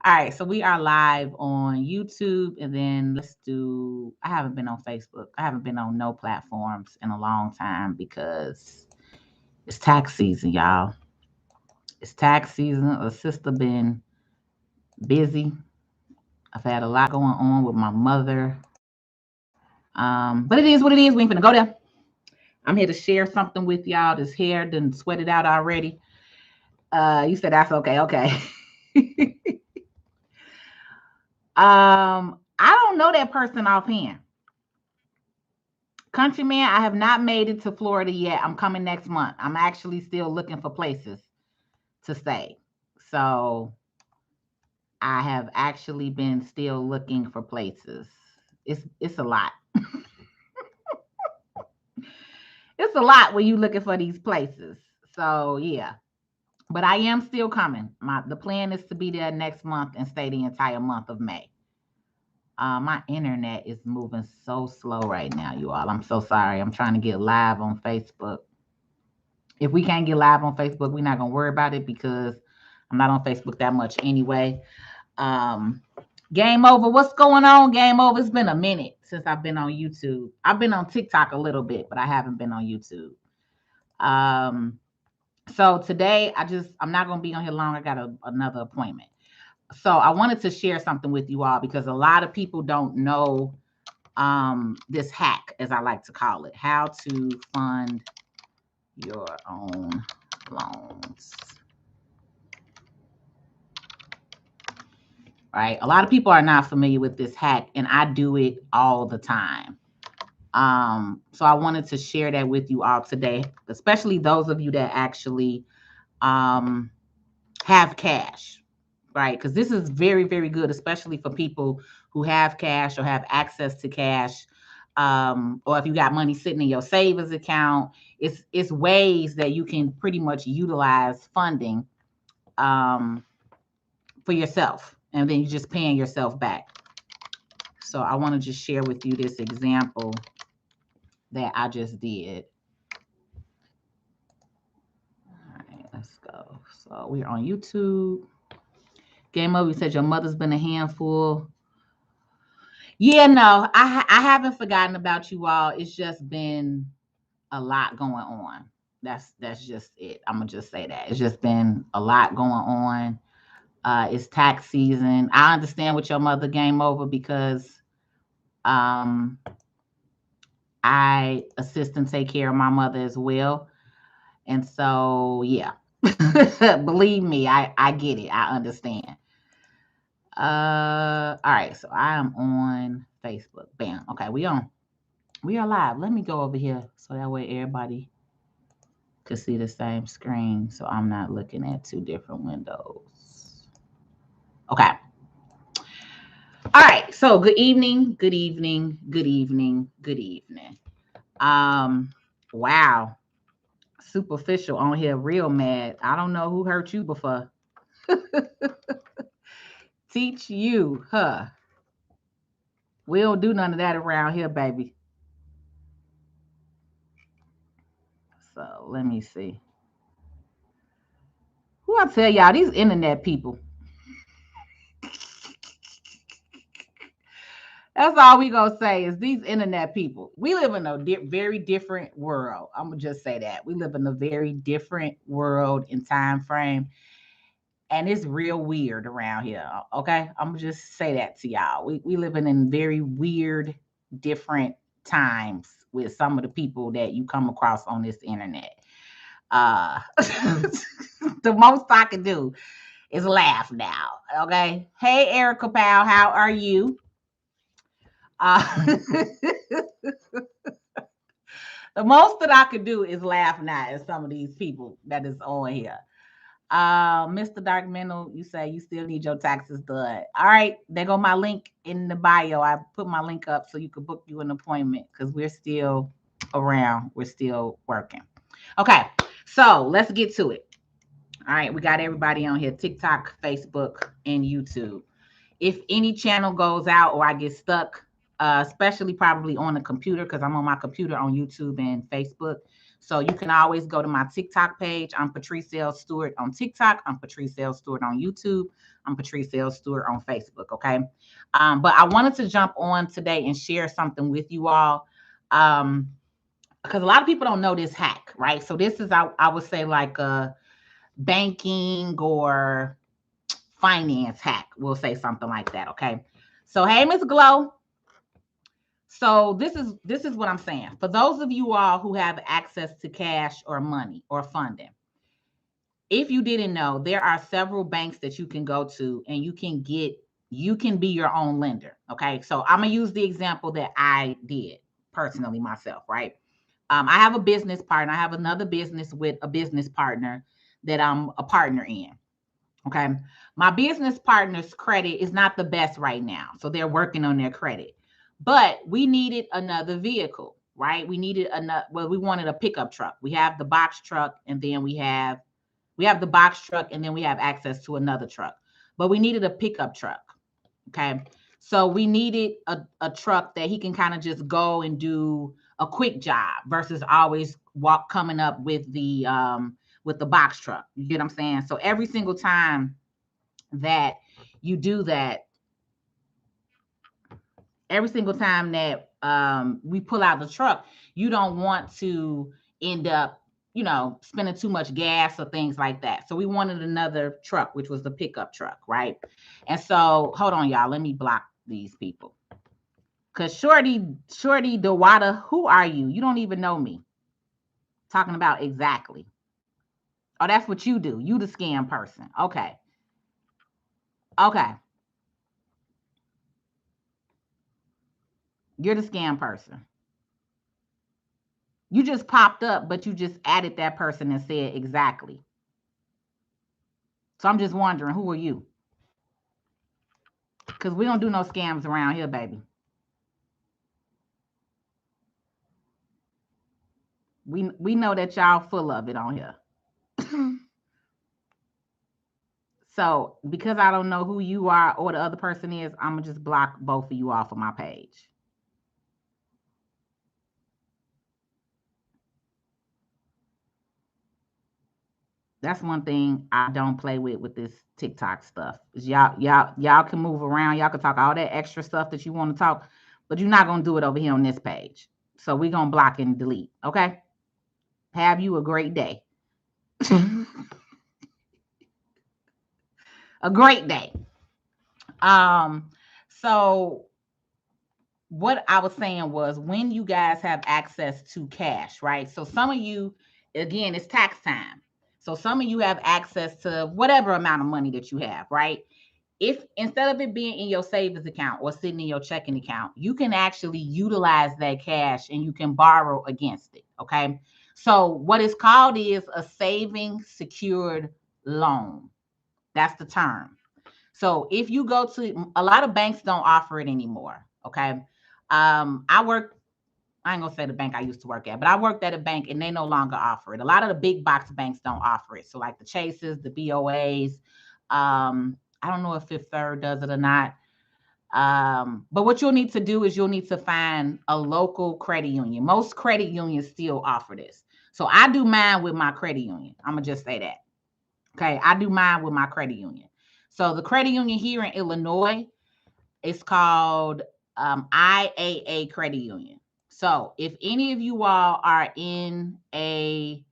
All right, so we are live on YouTube, and then I haven't been on Facebook. I haven't been on no platforms in a long time because it's tax season, y'all. It's tax season. A sister been busy. I've had a lot going on with my mother. But it is what it is. We ain't finna go there. I'm here to share something with y'all. This hair done sweated out already. You said that's okay. Okay. I don't know that person offhand. Countryman, I have not made it to Florida yet. I'm coming next month. I'm actually still looking for places to stay. So I have actually been still looking for places. It's a lot. It's a lot when you looking for these places. So yeah. But I am still coming. The plan is to be there next month and stay the entire month of May. My internet is moving so slow right now, you all. I'm so sorry. I'm trying to get live on Facebook. If we can't get live on Facebook, we're not gonna worry about it because I'm not on Facebook that much anyway. Um, Game over. What's going on? Game over. It's been a minute since I've been on YouTube. I've been on TikTok a little bit, but I haven't been on YouTube. Um, so today I'm not gonna be on here long. I got another appointment. So I wanted to share something with you all because a lot of people don't know this hack, as I like to call it, how to fund your own loans. Right? A lot of people are not familiar with this hack, and I do it all the time. So I wanted to share that with you all today, especially those of you that actually um, have cash, right? Because this is very, very good, especially for people who have cash or have access to cash. Or if you got money sitting in your savings account, it's ways that you can pretty much utilize funding um, for yourself, and then you're just paying yourself back. So I want to just share with you this example that I just did. All right, let's go. So we're on YouTube. Game over. You said your mother's been a handful. Yeah, no, I haven't forgotten about you all. It's just been a lot going on. That's just it. I'm gonna just say that it's just been a lot going on. It's tax season. I understand with your mother, game over, because um I assist and take care of my mother as well. And so yeah. Believe me, I get it. I understand. All right, so I am on Facebook. Bam. Okay, we are live. Let me go over here so that way everybody could see the same screen. So I'm not looking at two different windows. Okay. All right. So good evening, good evening, good evening, good evening. Wow. Superficial on here, real mad. I don't know who hurt you before. Teach you, huh? We don't do none of that around here, baby. So let me see. Who I tell y'all, these internet people. That's all we gonna say is these internet people. We live in a very different world. I'm gonna just say that we live in a very different world and time frame, and it's real weird around here. Okay, I'm gonna just say that to y'all. We living in very weird, different times with some of the people that you come across on this internet. The most I can do is laugh now. Okay. Hey, Erica Powell, how are you? Uh, the most that I could do is laugh now at some of these people that is on here. Mr. Dark Mental, you say you still need your taxes done. All right, there go my link in the bio. I put my link up so you could book you an appointment because we're still around. We're still working. Okay, so let's get to it. All right, we got everybody on here: TikTok, Facebook, and YouTube. If any channel goes out or I get stuck, especially probably on the computer, because I'm on my computer on YouTube and Facebook. So you can always go to my TikTok page. I'm Patrice Stewart on TikTok. I'm Patrice Stewart on YouTube. I'm Patrice Stewart on Facebook. Okay. But I wanted to jump on today and share something with you all. Because a lot of people don't know this hack, right? So this is, I would say, like a banking or finance hack. We'll say something like that. Okay. So, hey, Miss Glow. So this is what I'm saying. For those of you all who have access to cash or money or funding, if you didn't know, there are several banks that you can go to and you can be your own lender. Okay. So I'm gonna use the example that I did personally myself, right? I have a business partner. I have another business with a business partner that I'm a partner in. Okay. My business partner's credit is not the best right now. So they're working on their credit. But we needed another vehicle, right? We wanted a pickup truck. We have the box truck, and then we have the box truck, and then we have access to another truck. But we needed a pickup truck. Okay. So we needed a truck that he can kind of just go and do a quick job versus always coming up with the box truck. You get what I'm saying? So every single time that you do that, every single time that we pull out the truck, you don't want to end up, spending too much gas or things like that. So we wanted another truck, which was the pickup truck, right? And so, hold on, y'all. Let me block these people. Cause Shorty Dewada, who are you? You don't even know me. Talking about exactly. Oh, that's what you do. You the scam person. Okay. Okay. You're the scam person. You just popped up, but you just added that person and said exactly. So I'm just wondering, who are you? Because we don't do no scams around here, baby. We know that y'all full of it on here. So because I don't know who you are or the other person is, I'm gonna just block both of you off of my page. That's one thing I don't play with this TikTok stuff. Is y'all can move around, y'all can talk all that extra stuff that you want to talk, but you're not gonna do it over here on this page. So we're gonna block and delete. Okay. Have you a great day. A great day. Um, so what I was saying was when you guys have access to cash, right? So some of you, again, it's tax time. So some of you have access to whatever amount of money that you have, right? If instead of it being in your savings account or sitting in your checking account, you can actually utilize that cash and you can borrow against it. Okay. So what it's called is a saving secured loan. That's the term. So if you go to a lot of banks don't offer it anymore. Okay. I ain't gonna say the bank I used to work at, but I worked at a bank and they no longer offer it. A lot of the big box banks don't offer it. So like the Chases, the BOAs, I don't know if Fifth Third does it or not. But what you'll need to do is you'll need to find a local credit union. Most credit unions still offer this. So I do mine with my credit union. I'm gonna just say that. Okay, I do mine with my credit union. So the credit union here in Illinois is called IAA Credit Union. So if any of you all are in a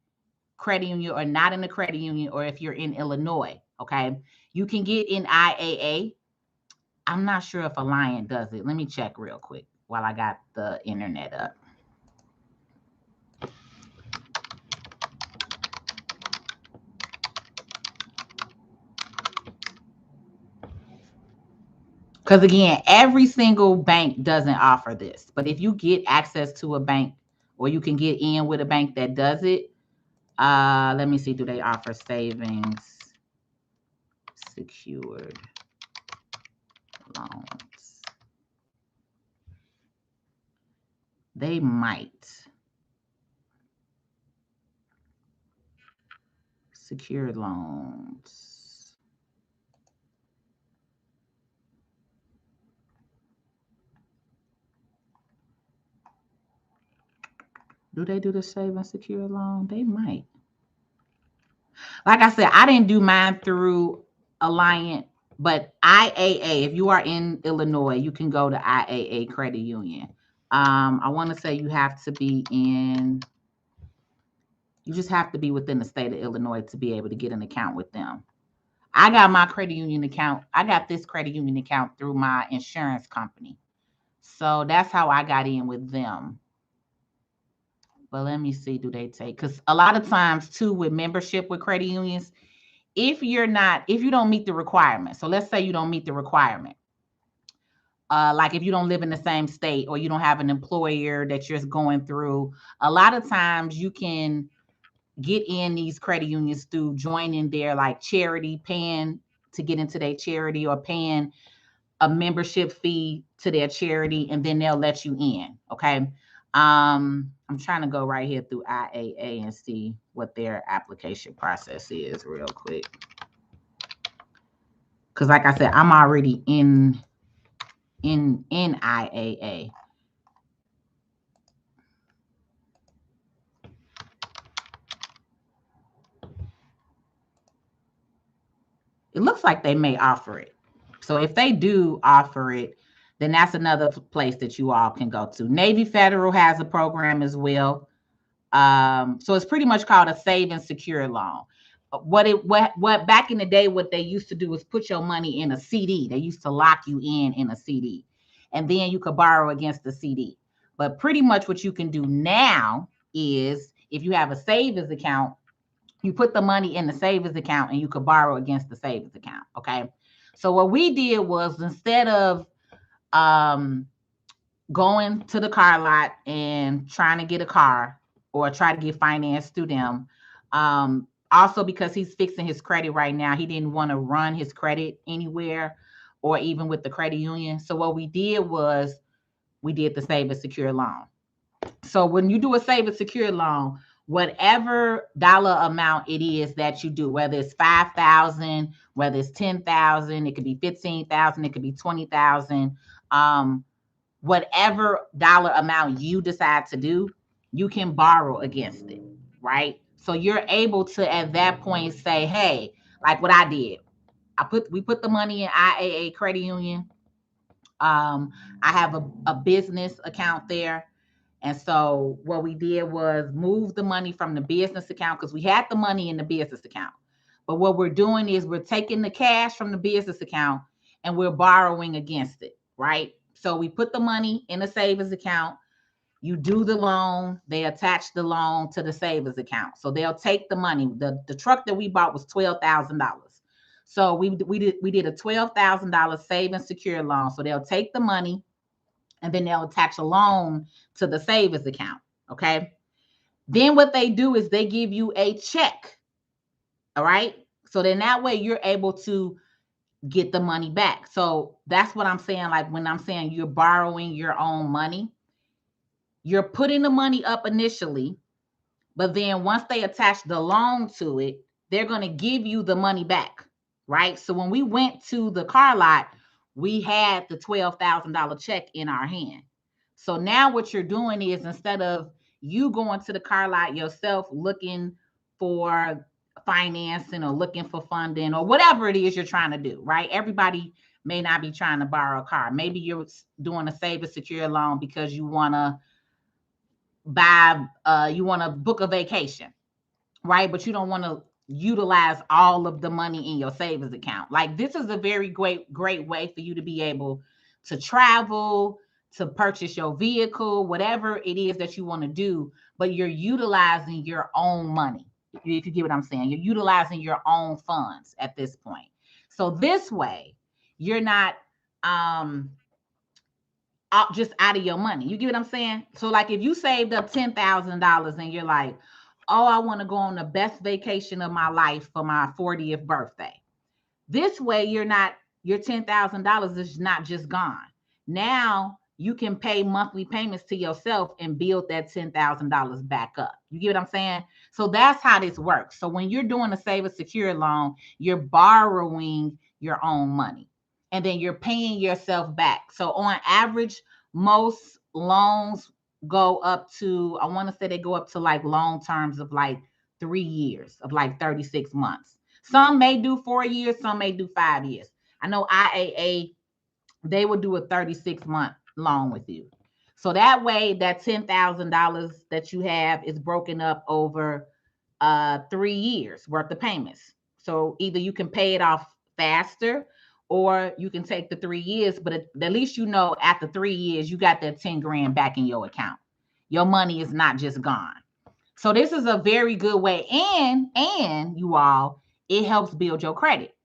credit union or not in a credit union, or if you're in Illinois, okay, you can get in IAA. I'm not sure if Alliant does it. Let me check real quick while I got the internet up. Because again, every single bank doesn't offer this. But if you get access to a bank or you can get in with a bank that does it, let me see, do they offer savings secured loans? They might. Secured loans. Do they do the save and secure loan? They might. Like I said, I didn't do mine through Alliant, but IAA, if you are in Illinois, you can go to IAA Credit Union. I want to say you have to be in, you just have to be within the state of Illinois to be able to get an account with them. I got my credit union account. I got this credit union account through my insurance company. So that's how I got in with them. But let me see, do they take? Because a lot of times too, with membership with credit unions, if you don't meet the requirement, so let's say you don't meet the requirement, like if you don't live in the same state or you don't have an employer that you're going through, a lot of times you can get in these credit unions through joining their like charity, paying to get into their charity or paying a membership fee to their charity, and then they'll let you in. Okay. I'm trying to go right here through IAA and see what their application process is real quick. Cause like I said, I'm already in IAA. It looks like they may offer it. So if they do offer it, then that's another place that you all can go to. Navy Federal has a program as well. So it's pretty much called a save and secure loan. What back in the day, what they used to do is put your money in a CD. They used to lock you in a CD, and then you could borrow against the CD. But pretty much what you can do now is if you have a savings account, you put the money in the savings account and you could borrow against the savings account. Okay. So what we did was instead of um, going to the car lot and trying to get a car or try to get financed through them. Also, because he's fixing his credit right now, he didn't want to run his credit anywhere or even with the credit union. So what we did was we did the save and secure loan. So when you do a save and secure loan, whatever dollar amount it is that you do, whether it's 5,000, whether it's 10,000, it could be 15,000, it could be 20,000. Whatever dollar amount you decide to do, you can borrow against it, right? So you're able to at that point say, hey, like what I did, we put the money in IAA Credit Union. I have a business account there. And so what we did was move the money from the business account because we had the money in the business account. But what we're doing is we're taking the cash from the business account and we're borrowing against it, right? So we put the money in a savings account. You do the loan, they attach the loan to the savings account. So they'll take the money. The truck that we bought was $12,000. So we did a $12,000 savings secure loan. So they'll take the money and then they'll attach a loan to the savings account. Okay. Then what they do is they give you a check. All right. So then that way you're able to get the money back. So that's what I'm saying. Like when I'm saying you're borrowing your own money, you're putting the money up initially, but then once they attach the loan to it, they're going to give you the money back. Right. So when we went to the car lot, we had the $12,000 check in our hand. So now what you're doing is instead of you going to the car lot yourself looking for financing or looking for funding or whatever it is you're trying to do, right? Everybody may not be trying to borrow a car. Maybe you're doing a save and secure loan because you want to you want to book a vacation, right? But you don't want to utilize all of the money in your savings account. Like this is a very great way for you to be able to travel, to purchase your vehicle, whatever it is that you want to do, but you're utilizing your own money. If you get what I'm saying, you're utilizing your own funds at this point. So this way, you're not just out of your money. You get what I'm saying? So like if you saved up $10,000 and you're like, oh, I want to go on the best vacation of my life for my 40th birthday. This way your $10,000 is not just gone. Now you can pay monthly payments to yourself and build that $10,000 back up. You get what I'm saying? So that's how this works. So when you're doing a save and secure loan, you're borrowing your own money and then you're paying yourself back. So on average, most loans go up to, I want to say they go up to like long terms of like 3 years, of like 36 months. Some may do 4 years, some may do 5 years. I know IAA, they will do a 36-month loan with you. So that way, that $10,000 that you have is broken up over 3 years worth of payments. So either you can pay it off faster, or you can take the 3 years, but at least you know after 3 years, you got that 10 grand back in your account. Your money is not just gone. So this is a very good way. And you all, it helps build your credit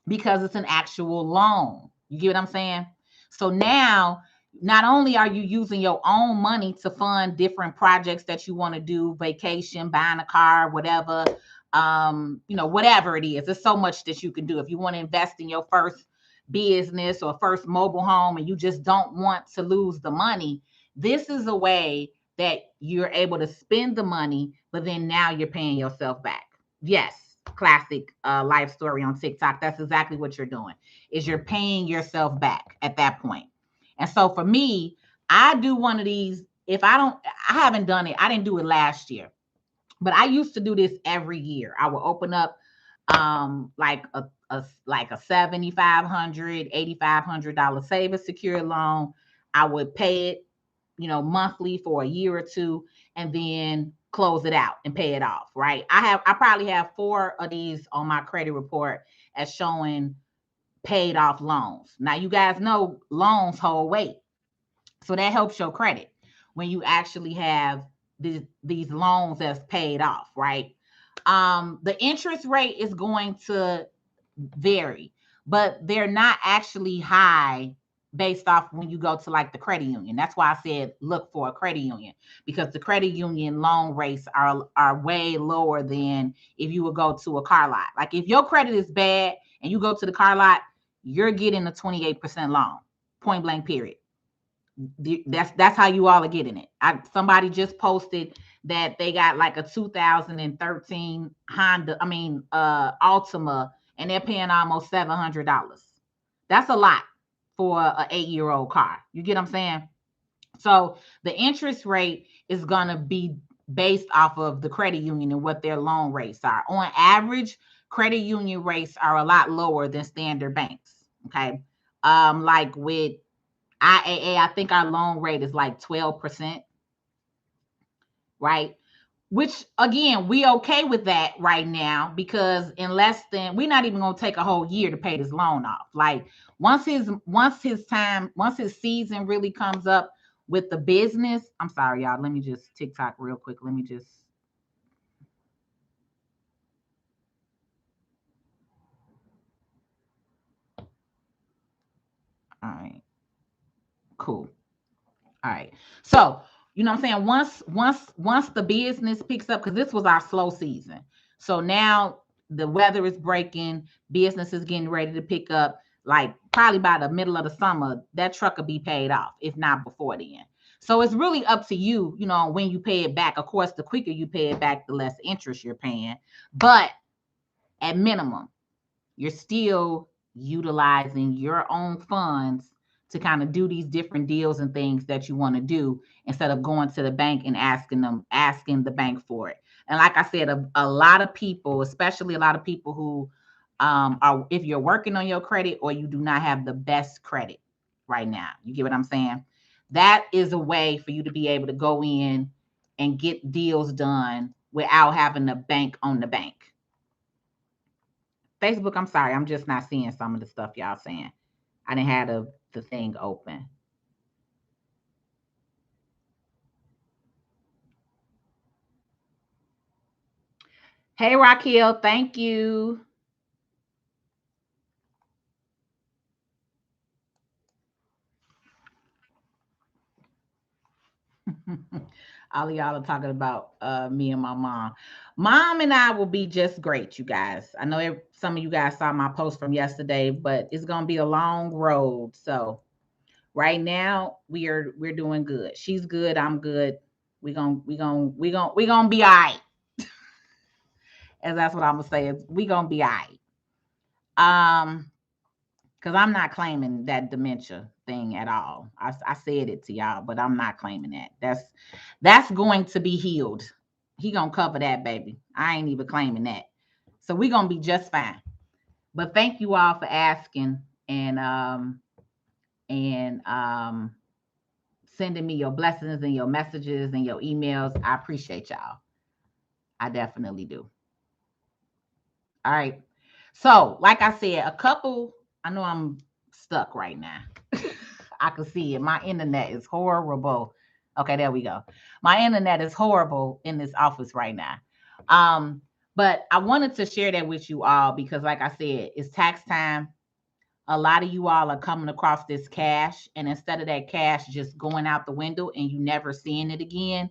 because it's an actual loan. You get what I'm saying? So now, not only are you using your own money to fund different projects that you want to do, vacation, buying a car, whatever, whatever it is. There's so much that you can do. If you want to invest in your first business or first mobile home and you just don't want to lose the money, this is a way that you're able to spend the money, but then now you're paying yourself back. Yes, classic life story on TikTok. That's exactly what you're doing. Is you're paying yourself back at that point. And so for me, I do one of these. If I haven't done it. I didn't do it last year, but I used to do this every year. I would open up like a 7,500, $8,500 save a secure loan. I would pay it, monthly for a year or two, and then close it out and pay it off. Right. I probably have 4 of these on my credit report as showing paid off loans. Now you guys know loans hold weight. So that helps your credit when you actually have these loans that's paid off, right? The interest rate is going to vary, but they're not actually high based off when you go to like the credit union. That's why I said look for a credit union, because the credit union loan rates are way lower than if you would go to a car lot. Like if your credit is bad and you go to the car lot, you're getting a 28% loan, point blank period. That's how you all are getting it. Somebody just posted that they got like a 2013 Honda, Altima, and they're paying almost $700. That's a lot for an 8-year-old car. You get what I'm saying? So the interest rate is gonna be based off of the credit union and what their loan rates are. On average, credit union rates are a lot lower than standard banks. Okay. Like with IAA, I think our loan rate is like 12%, right? Which again, we okay with that right now, because in less than, we're not even gonna take a whole year to pay this loan off. Like once his season really comes up with the business. I'm sorry, y'all. Let me just TikTok real quick. Let me just all right, cool. All right. So, you know what I'm saying? Once the business picks up, because this was our slow season. So now the weather is breaking, business is getting ready to pick up. Like probably by the middle of the summer, that truck will be paid off, if not before then. So it's really up to you, when you pay it back. Of course, the quicker you pay it back, the less interest you're paying. But at minimum, you're still utilizing your own funds to kind of do these different deals and things that you want to do, instead of going to the bank and asking the bank for it. And like I said, a lot of people, especially a lot of people who are, if you're working on your credit or you do not have the best credit right now, you get what I'm saying? That is a way for you to be able to go in and get deals done without having a bank on the bank. Facebook, I'm sorry, I'm just not seeing some of the stuff y'all saying. I didn't have the thing open. Hey Raquel, thank you. All of y'all are talking about me and my mom. Mom and I will be just great, you guys. I know some of you guys saw my post from yesterday, but it's gonna be a long road. So right now we're doing good. She's good. I'm good. We gonna be all right. And that's what I'm gonna say is we gonna be all right. Because I'm not claiming that dementia thing at all. I said it to y'all, but I'm not claiming that. That's going to be healed. He gonna cover that, baby. I ain't even claiming that. So we gonna be just fine. But thank you all for asking and sending me your blessings and your messages and your emails. I appreciate y'all. I definitely do. All right. So, like I said, I know I'm stuck right now. I can see it. My internet is horrible. Okay, there we go. My internet is horrible in this office right now. Um, but I wanted to share that with you all because, like I said, it's tax time. A lot of you all are coming across this cash, and instead of that cash just going out the window and you never seeing it again,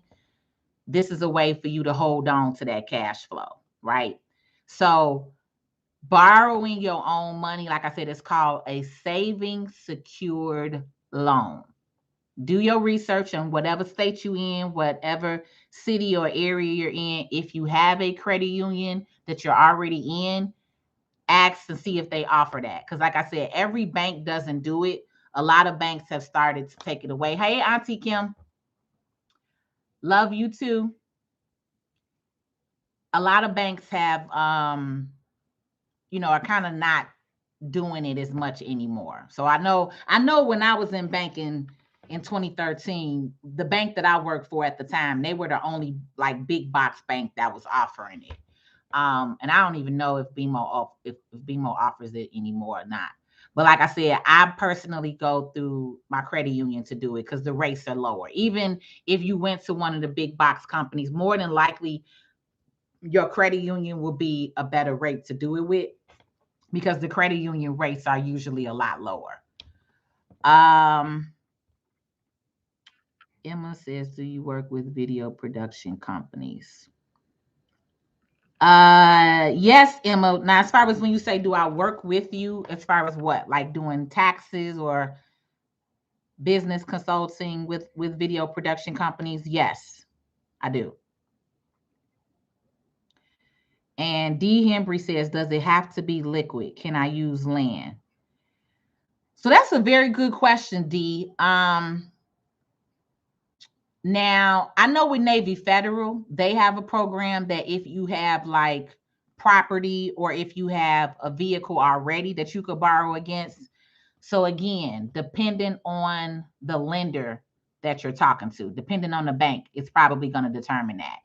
this is a way for you to hold on to that cash flow, right? So, borrowing your own money, like I said, it's called a savings secured loan. Do your research on whatever state you in, whatever city or area you're in. If you have a credit union that you're already in, ask and see if they offer that. Because, like I said, every bank doesn't do it. A lot of banks have started to take it away. Hey, Auntie Kim, love you too. A lot of banks have, are kind of not doing it as much anymore. So I know when I was in banking in 2013, the bank that I worked for at the time, they were the only like big box bank that was offering it. And I don't even know if BMO offers it anymore or not. But like I said, I personally go through my credit union to do it because the rates are lower. Even if you went to one of the big box companies, more than likely your credit union will be a better rate to do it with because the credit union rates are usually a lot lower. Um, Emma says, "Do you work with video production companies?" Yes, Emma. Now, as far as when you say, "Do I work with you?" As far as what, like doing taxes or business consulting with video production companies? Yes, I do. And D. Hembry says, "Does it have to be liquid? Can I use land?" So that's a very good question, D. Now, I know with Navy Federal, they have a program that if you have like property or if you have a vehicle already that you could borrow against. So again, depending on the lender that you're talking to, depending on the bank, it's probably going to determine that.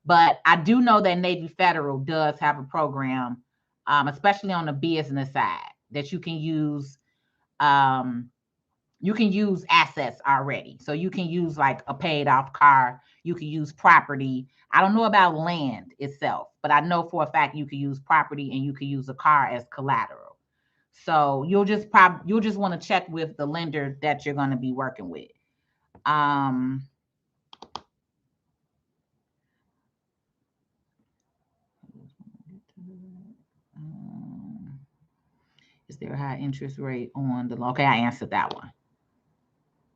But I do know that Navy Federal does have a program, especially on the business side, that um, you can use assets already. So you can use like a paid off car, you can use property. I don't know about land itself, but I know for a fact you can use property and you can use a car as collateral. So you'll just want to check with the lender that you're going to be working with. Um is there a high interest rate on the loan? Okay, I answered that one.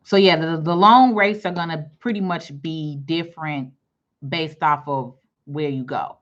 So yeah, the loan rates are going to pretty much be different based off of where you go.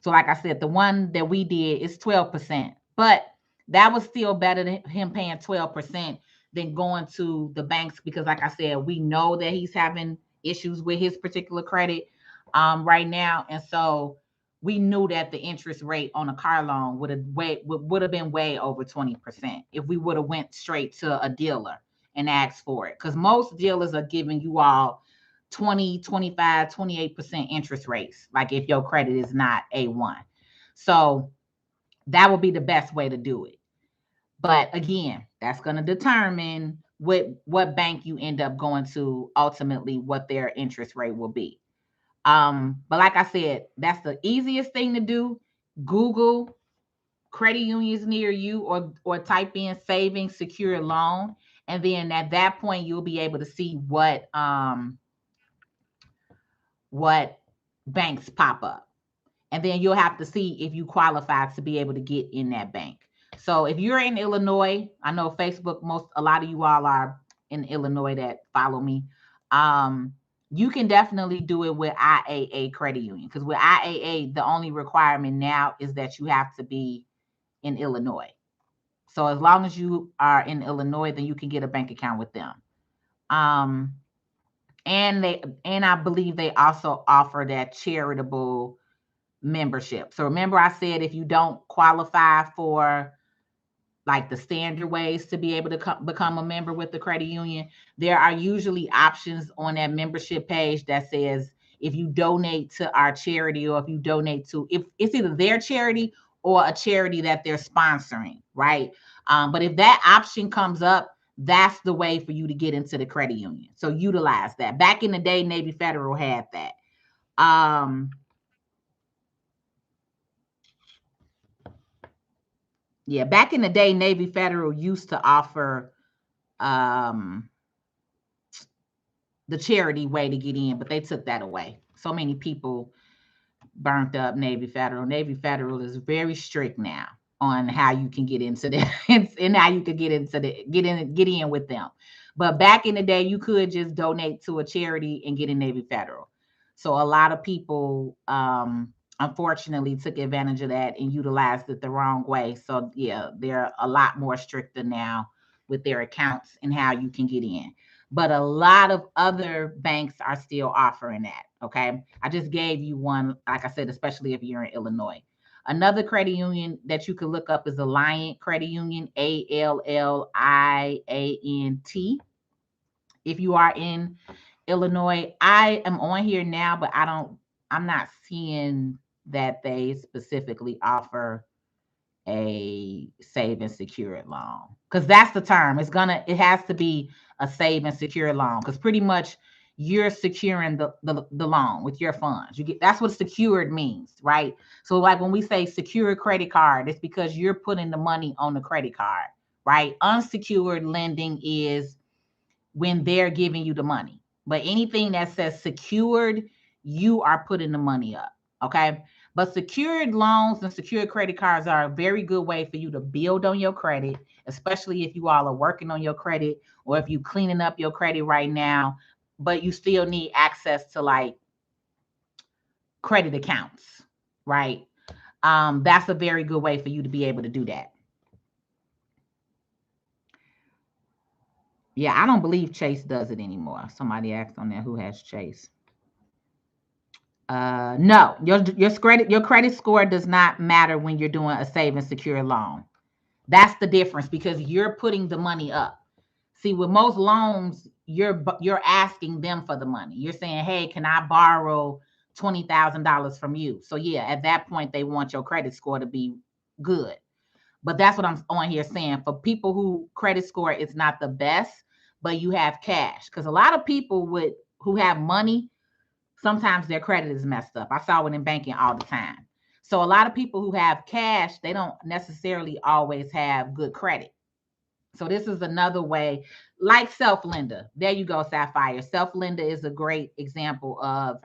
So, like I said, the one that we did is 12%, but that was still better than him paying 12% than going to the banks because, like I said, we know that he's having issues with his particular credit right now, and so we knew that the interest rate on a car loan would have been way over 20% if we would have went straight to a dealer and asked for it because most dealers are giving you all 20, 25, 28% interest rates, like if your credit is not A1. So that would be the best way to do it. But again, that's going to determine what bank you end up going to, ultimately what their interest rate will be. But like I said, that's the easiest thing to do. Google credit unions near you or type in savings secure loan. And then at that point, you'll be able to see what banks pop up. And then you'll have to see if you qualify to be able to get in that bank. So if you're in Illinois, I know Facebook, a lot of you all are in Illinois that follow me. You can definitely do it with IAA Credit Union because with IAA, the only requirement now is that you have to be in Illinois. So as long as you are in Illinois, then you can get a bank account with them. Um, and I believe they also offer that charitable membership. So remember I said if you don't qualify for like the standard ways to be able to become a member with the credit union, there are usually options on that membership page that says if you donate to our charity, or if you donate to, if it's either their charity or a charity that they're sponsoring, right? But if that option comes up, that's the way for you to get into the credit union. So utilize that. Back in the day, Navy Federal had that. Yeah, back in the day, Navy Federal used to offer um the charity way to get in, but they took that away. So many people burnt up Navy Federal. Navy Federal is very strict now on how you can get into the and how you could get into the get in with them. But back in the day, you could just donate to a charity and get in Navy Federal. So a lot of people unfortunately took advantage of that and utilized it the wrong way. So yeah, they're a lot more stricter now with their accounts and how you can get in. But a lot of other banks are still offering that. Okay. I just gave you one, like I said, especially if you're in Illinois. Another credit union that you could look up is Alliant Credit Union, Alliant. If you are in Illinois, I am on here now, but I'm not seeing that they specifically offer a save and secured loan, because that's the term. It has to be a save and secured loan, because pretty much you're securing the loan with your funds. That's what secured means, right? So like when we say secured credit card, it's because you're putting the money on the credit card, right? Unsecured lending is when they're giving you the money. But anything that says secured, you are putting the money up. Okay. But secured loans and secured credit cards are a very good way for you to build on your credit, especially if you all are working on your credit, or if you're cleaning up your credit right now, but you still need access to like credit accounts, right? That's a very good way for you to be able to do that. Yeah, I don't believe Chase does it anymore. Somebody asked on there who has Chase. No, your credit score does not matter when you're doing a save and secure loan. That's the difference, because you're putting the money up. See, with most loans, you're asking them for the money. You're saying, "Hey, can I borrow $20,000 from you?" So yeah, at that point, they want your credit score to be good. But that's what I'm on here saying. For people who credit score is not the best, but you have cash, because a lot of people who have money, sometimes their credit is messed up. I saw it in banking all the time. So a lot of people who have cash, they don't necessarily always have good credit. So this is another way, like Self Lender. There you go, Sapphire. Self Lender is a great example of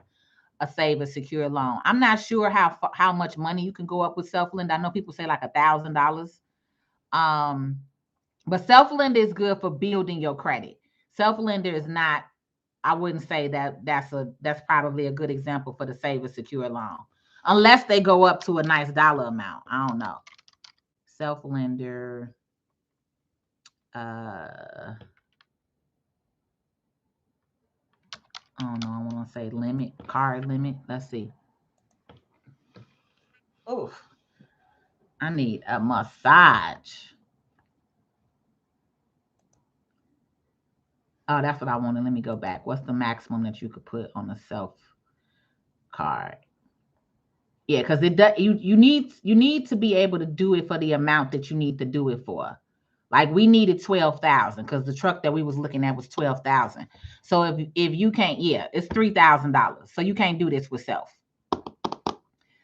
a save a secure loan. I'm not sure how much money you can go up with Self Lender. I know people say like $1,000. Um, but Self Lender is good for building your credit. Self Lender is not. I wouldn't say that's probably a good example for the save a secure loan, unless they go up to a nice dollar amount. I don't know. Self Lender. I don't know. I want to say limit, card limit. Let's see. Oh, I need a massage. Oh, that's what I wanted. Let me go back. What's the maximum that you could put on a self card? Yeah, because it does. You need to be able to do it for the amount that you need to do it for. Like we needed 12,000 because the truck that we was looking at was 12,000. So if you can't, yeah, it's $3,000. So you can't do this with self.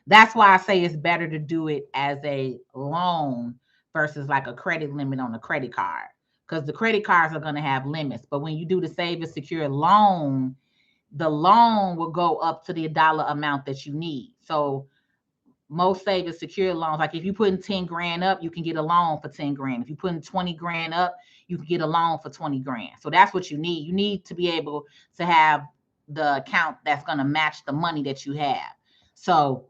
That's why I say it's better to do it as a loan versus like a credit limit on a credit card. Because the credit cards are going to have limits. But when you do the save and secure loan, the loan will go up to the dollar amount that you need. So most save and secure loans, like if you put in 10 grand up, you can get a loan for 10 grand. If you put in 20 grand up, you can get a loan for 20 grand. So that's what you need. You need to be able to have the account that's going to match the money that you have. So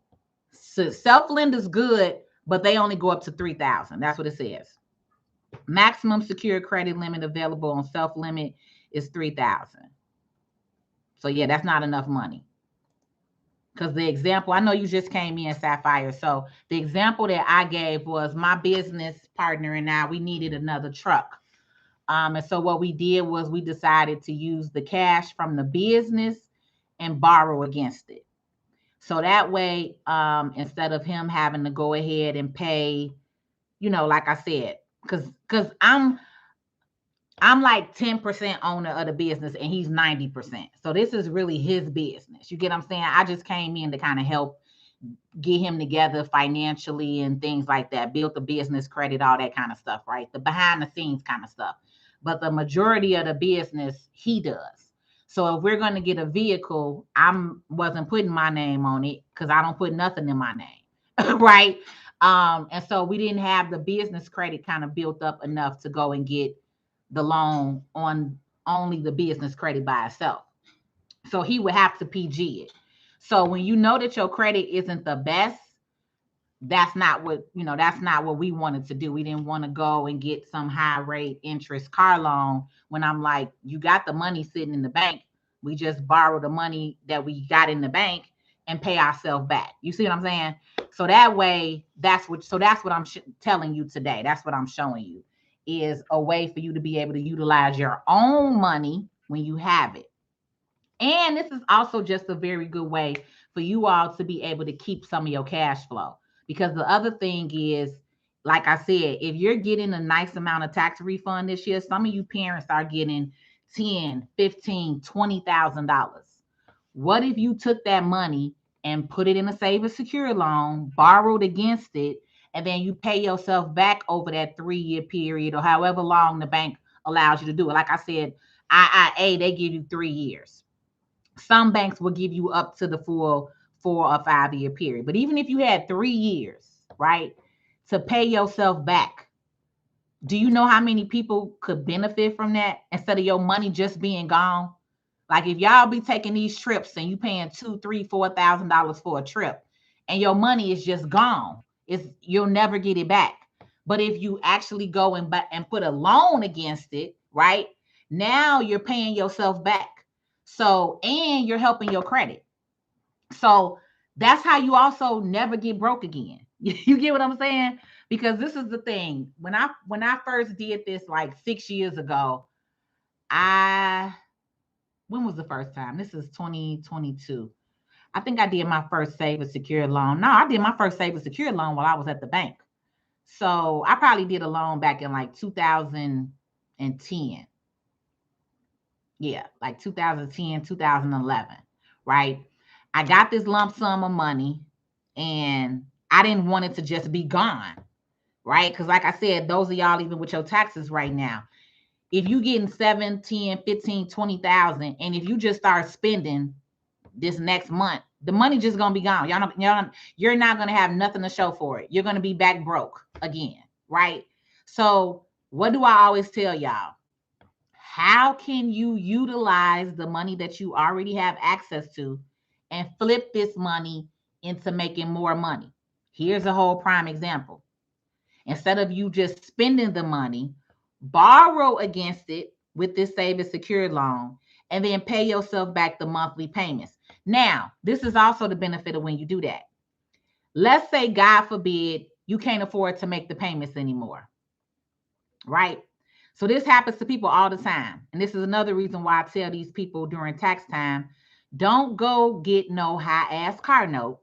self lend is good, but they only go up to 3,000. That's what it says. Maximum secure credit limit available on self-limit is $3,000. So yeah, that's not enough money. Because the example, I know you just came in, Sapphire. So the example that I gave was my business partner and I, we needed another truck. And so what we did was we decided to use the cash from the business and borrow against it. So that way, instead of him having to go ahead and pay, like I said, because I'm like 10% owner of the business and he's 90%. So this is really his business. You get what I'm saying? I just came in to kind of help get him together financially and things like that, build the business credit, all that kind of stuff, right? The behind the scenes kind of stuff. But the majority of the business he does. So if we're going to get a vehicle, wasn't putting my name on it because I don't put nothing in my name, right? And so we didn't have the business credit kind of built up enough to go and get the loan on only the business credit by itself. So he would have to PG it. So when you know that your credit isn't the best, that's not what we wanted to do. We didn't want to go and get some high rate interest car loan when I'm like, you got the money sitting in the bank. We just borrow the money that we got in the bank and pay ourselves back. You see what I'm saying? So that way, that's what I'm telling you today. That's what I'm showing you is a way for you to be able to utilize your own money when you have it. And this is also just a very good way for you all to be able to keep some of your cash flow. Because the other thing is, like I said, if you're getting a nice amount of tax refund this year, some of you parents are getting $10, $15, $20,000. What if you took that money and put it in a save and secure loan, borrowed against it, and then you pay yourself back over that 3-year period or however long the bank allows you to do it? Like I said, IIA, they give you 3 years. Some banks will give you up to the full 4 or 5-year period. But even if you had 3 years, right, to pay yourself back, do you know how many people could benefit from that instead of your money just being gone? Like if y'all be taking these trips and you paying $2, $3, $4,000 for a trip, and your money is just gone, you'll never get it back. But if you actually go and put a loan against it, right, now you're paying yourself back. So, and you're helping your credit. So that's how you also never get broke again. You get what I'm saying? Because this is the thing. When I first did this like 6 years ago, when was the first time? This is 2022. I think I did my first save and secure loan. No, I did my first save and secure loan while I was at the bank. So I probably did a loan back in like 2010. Yeah, like 2010, 2011, right? I got this lump sum of money and I didn't want it to just be gone, right? Because like I said, those of y'all, even with your taxes right now, if you getting 7, 10, 15, 20,000, and if you just start spending this next month, the money just gonna be gone. You're not gonna have nothing to show for it. You're gonna be back broke again, right? So what do I always tell y'all? How can you utilize the money that you already have access to and flip this money into making more money? Here's a whole prime example. Instead of you just spending the money, borrow against it with this save and secure loan, and then pay yourself back the monthly payments. Now, this is also the benefit of when you do that. Let's say, God forbid, you can't afford to make the payments anymore, right? So this happens to people all the time. And this is another reason why I tell these people during tax time, don't go get no high ass car note.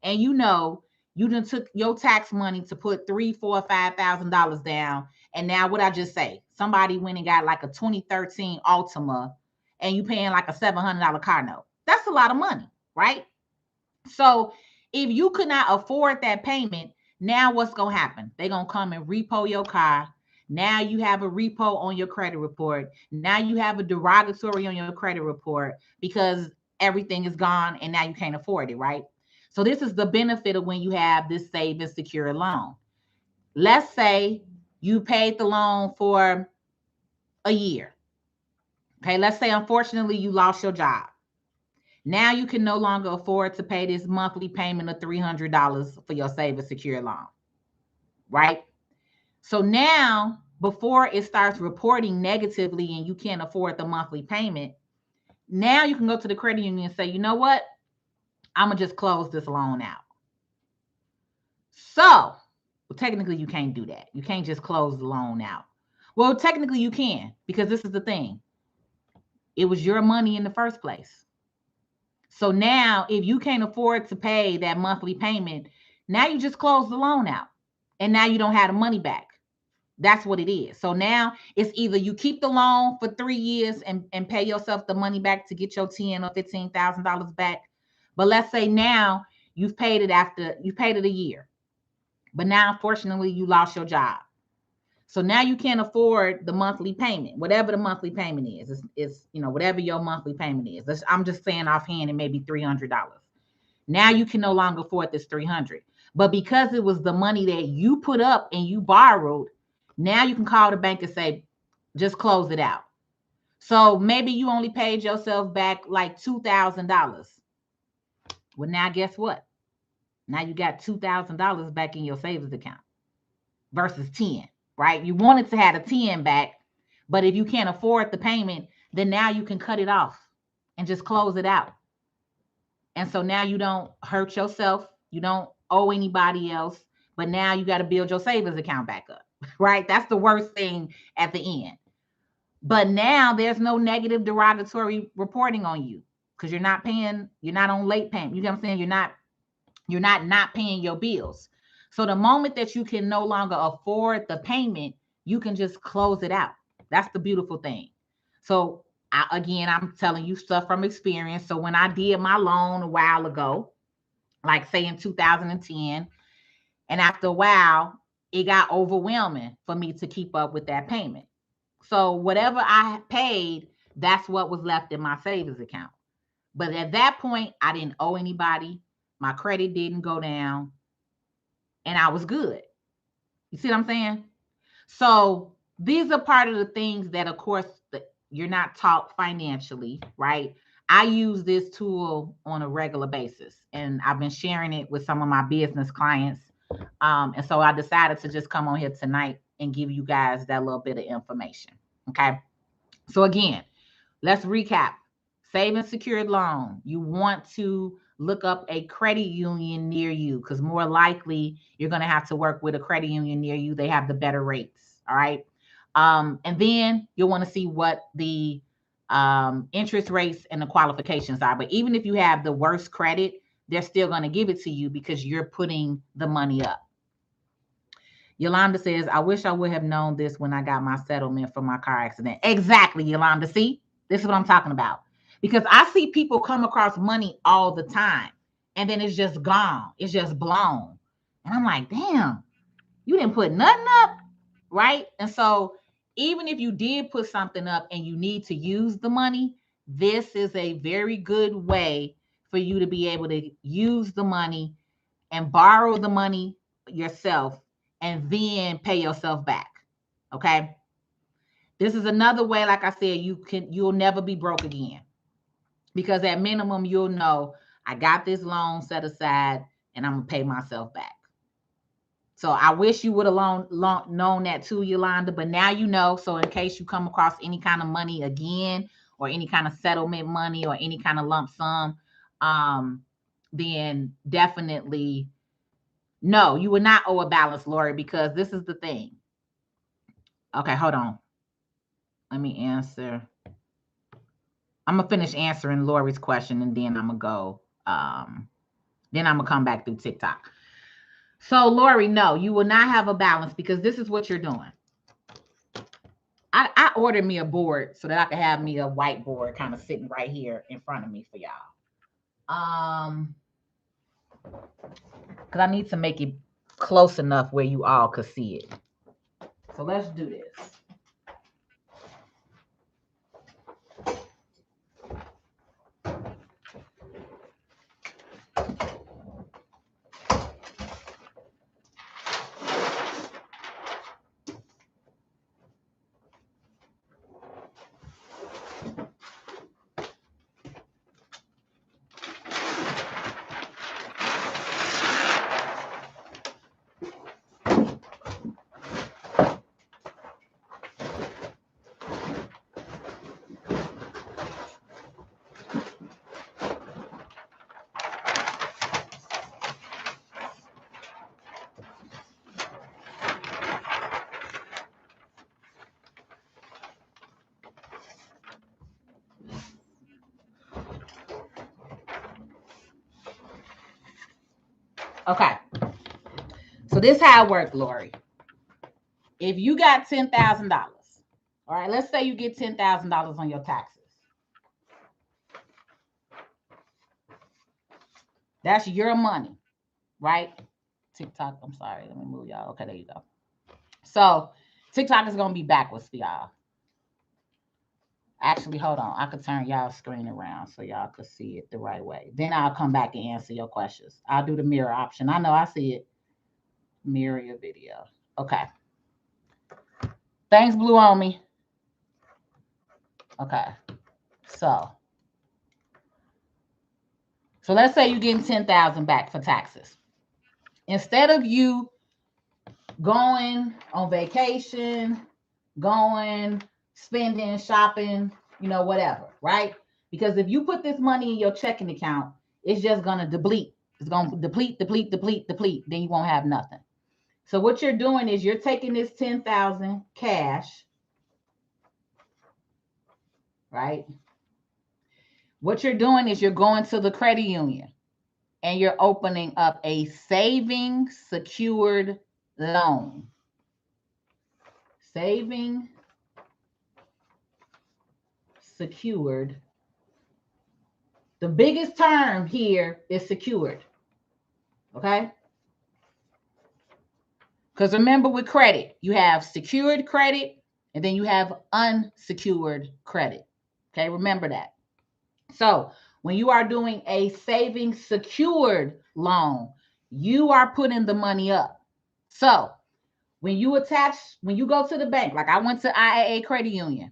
And you done took your tax money to put $3, $4, $5,000 down. And now what I just say, somebody went and got like a 2013 Altima and you paying like a $700 car note. That's a lot of money, right? So if you could not afford that payment, now what's going to happen? They're going to come and repo your car. Now you have a repo on your credit report. Now you have a derogatory on your credit report because everything is gone and now you can't afford it, right? So this is the benefit of when you have this save and secure loan. Let's say you paid the loan for a year. Okay, let's say unfortunately you lost your job. Now you can no longer afford to pay this monthly payment of $300 for your save and secure loan, right? So now, before it starts reporting negatively and you can't afford the monthly payment, now you can go to the credit union and say, you know what? I'm going to just close this loan out. So, well, technically, you can't do that. You can't just close the loan out. Well, technically, you can, because this is the thing. It was your money in the first place. So now, if you can't afford to pay that monthly payment, now you just close the loan out. And now you don't have the money back. That's what it is. So now it's either you keep the loan for 3 years and pay yourself the money back to get your $10,000 or $15,000 back. But let's say now you've paid it a year. But now, unfortunately, you lost your job. So now you can't afford the monthly payment, whatever the monthly payment is. It's whatever your monthly payment is. I'm just saying offhand, it may be $300. Now you can no longer afford this $300. But because it was the money that you put up and you borrowed, now you can call the bank and say, just close it out. So maybe you only paid yourself back like $2,000. Well, now guess what? Now you got $2,000 back in your savings account versus 10, right? You wanted to have a 10 back, but if you can't afford the payment, then now you can cut it off and just close it out. And so now you don't hurt yourself. You don't owe anybody else, but now you got to build your savings account back up, right? That's the worst thing at the end. But now there's no negative derogatory reporting on you because you're not on late payment. You know what I'm saying? You're not paying your bills. So the moment that you can no longer afford the payment, you can just close it out. That's the beautiful thing. So I'm telling you stuff from experience. So when I did my loan a while ago, like say in 2010, and after a while, it got overwhelming for me to keep up with that payment. So whatever I paid, that's what was left in my savings account. But at that point, I didn't owe anybody. My credit didn't go down, and I was good. You see what I'm saying? So these are part of the things that, of course, you're not taught financially, right? I use this tool on a regular basis, and I've been sharing it with some of my business clients. And so I decided to just come on here tonight and give you guys that little bit of information. Okay. So again, let's recap. Save and secured loan. You want to look up a credit union near you because more likely you're going to have to work with a credit union near you. They have the better rates. All right. And then you'll want to see what the interest rates and the qualifications are. But even if you have the worst credit, they're still going to give it to you because you're putting the money up. Yolanda says, I wish I would have known this when I got my settlement for my car accident. Exactly, Yolanda. See, this is what I'm talking about. Because I see people come across money all the time and then it's just gone. It's just blown. And I'm like, damn, you didn't put nothing up, right? And so even if you did put something up and you need to use the money, this is a very good way for you to be able to use the money and borrow the money yourself and then pay yourself back. Okay. This is another way, like I said, you'll never be broke again. Because at minimum, you'll know I got this loan set aside and I'm going to pay myself back. So I wish you would have known that too, Yolanda, but now you know. So in case you come across any kind of money again or any kind of settlement money or any kind of lump sum, then definitely no, you would not owe a balance, Lori, because this is the thing. Okay, hold on. Let me answer. I'm going to finish answering Lori's question and then I'm going to go. Then I'm going to come back through TikTok. So, Lori, no, you will not have a balance because this is what you're doing. I ordered me a board so that I could have me a whiteboard kind of sitting right here in front of me for y'all. Because I need to make it close enough where you all could see it. So let's do this. Okay. So this how it works, Lori. If you got $10,000, all right, let's say you get $10,000 on your taxes. That's your money, right? TikTok, I'm sorry. Let me move y'all. Okay, there you go. So TikTok is going to be backwards for y'all. Actually, hold on. I could turn y'all's screen around so y'all could see it the right way. Then I'll come back and answer your questions. I'll do the mirror option. I know I see it. Mirror your video. Okay. Thanks, Blue on me. Okay. So let's say you're getting $10,000 back for taxes. Instead of you going on vacation, going, spending, shopping, whatever, right? Because if you put this money in your checking account, it's just going to deplete. It's going to deplete. Then you won't have nothing. So what you're doing is you're taking this $10,000 cash, right? What you're doing is you're going to the credit union and you're opening up a saving secured loan. Saving secured. The biggest term here is secured. Okay? Because remember, with credit, you have secured credit and then you have unsecured credit. Okay, remember that. So when you are doing a savings secured loan, you are putting the money up. So when you go to the bank, like I went to IAA Credit Union,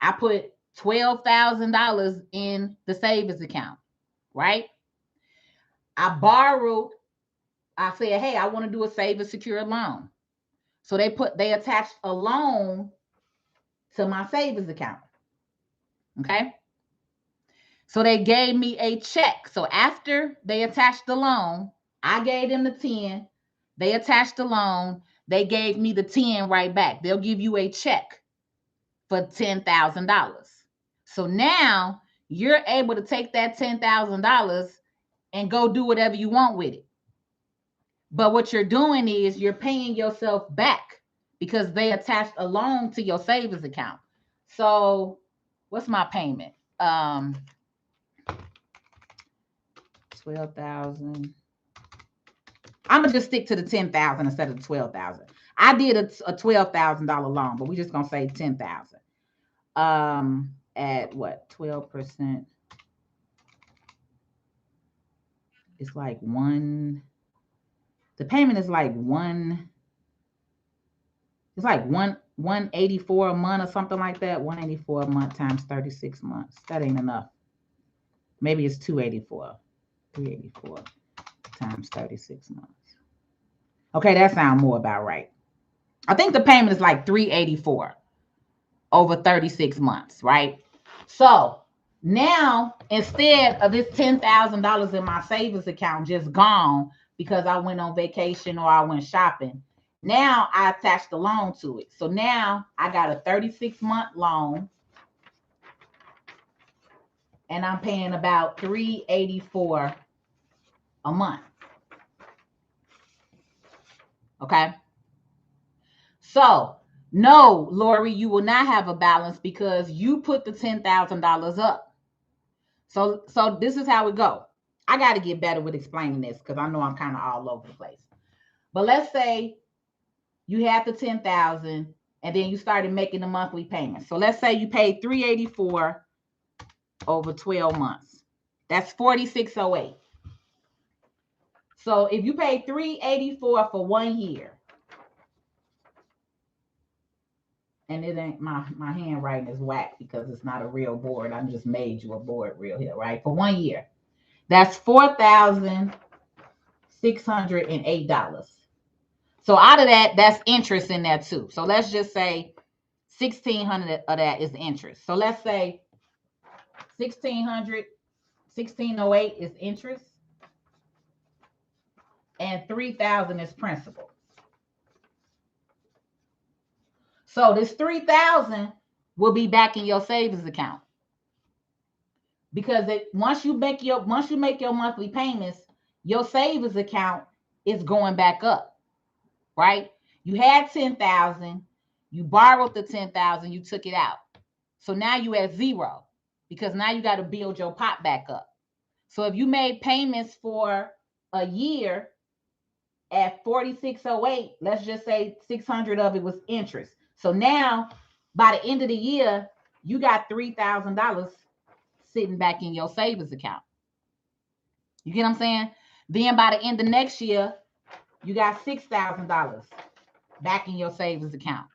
I put $12,000 in the savings account, right? I said, hey, I want to do a savings secured loan. So they attached a loan to my savings account. Okay. So they gave me a check. So after they attached the loan, I gave them the 10. They attached the loan. They gave me the 10 right back. They'll give you a check for $10,000. So now you're able to take that $10,000 and go do whatever you want with it. But what you're doing is you're paying yourself back because they attached a loan to your savings account. So what's my payment? 12,000. I'm gonna just stick to the 10,000 instead of the 12,000. I did a $12,000 loan, but we're just gonna say 10,000. At what, 12%? It's like the payment is like it's like 184 a month or something like that. 184 a month times 36 months. That ain't enough. Maybe it's 284. 384 times 36 months. Okay, that sounds more about right. I think the payment is like 384 over 36 months, right? So now, instead of this $10,000 in my savings account just gone because I went on vacation or I went shopping, now I attached the loan to it. So now I got a 36-month loan and I'm paying about $384 a month. Okay. So no, Lori, you will not have a balance because you put the $10,000 up. So this is how it go. I got to get better with explaining this because I know I'm kind of all over the place. But let's say you had the 10,000 and then you started making the monthly payments. So let's say you paid $384 over 12 months. That's $4608. So if you pay $384 for 1 year, and it ain't my handwriting is whack because it's not a real board. I just made you a board real here, right? For 1 year, that's $4,608. So out of that, that's interest in that too. So let's just say 1,600 of that is interest. So let's say 1,608 is interest, and 3,000 is principal. So this 3,000 will be back in your savings account because once you make your monthly payments, your savings account it's going back up, right? You had 10,000, you borrowed the 10,000, you took it out. So now you at zero because now you got to build your pot back up. So if you made payments for a year at 4608, let's just say 600 of it was interest. So now by the end of the year, you got $3,000 sitting back in your savings account. You get what I'm saying? Then by the end of next year, you got $6,000 back in your savings account.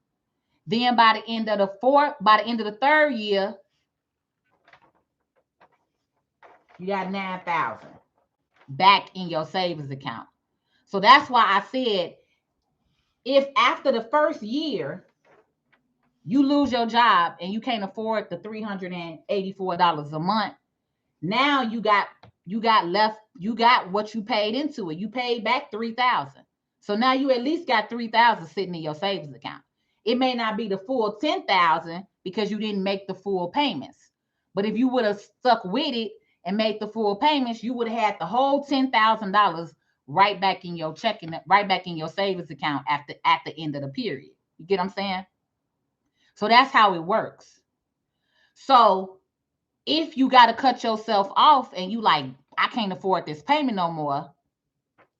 Then by the end of the third year, you got 9,000 back in your savings account. So that's why I said, if after the first year you lose your job and you can't afford the $384 a month, now you got what you paid into it. You paid back 3,000. So now you at least got 3,000 sitting in your savings account. It may not be the full 10,000 because you didn't make the full payments. But if you would have stuck with it and made the full payments, you would have had the whole $10,000 right back in your checking, right back in your savings account at the end of the period. You get what I'm saying? So that's how it works. So if you got to cut yourself off and you like, I can't afford this payment no more,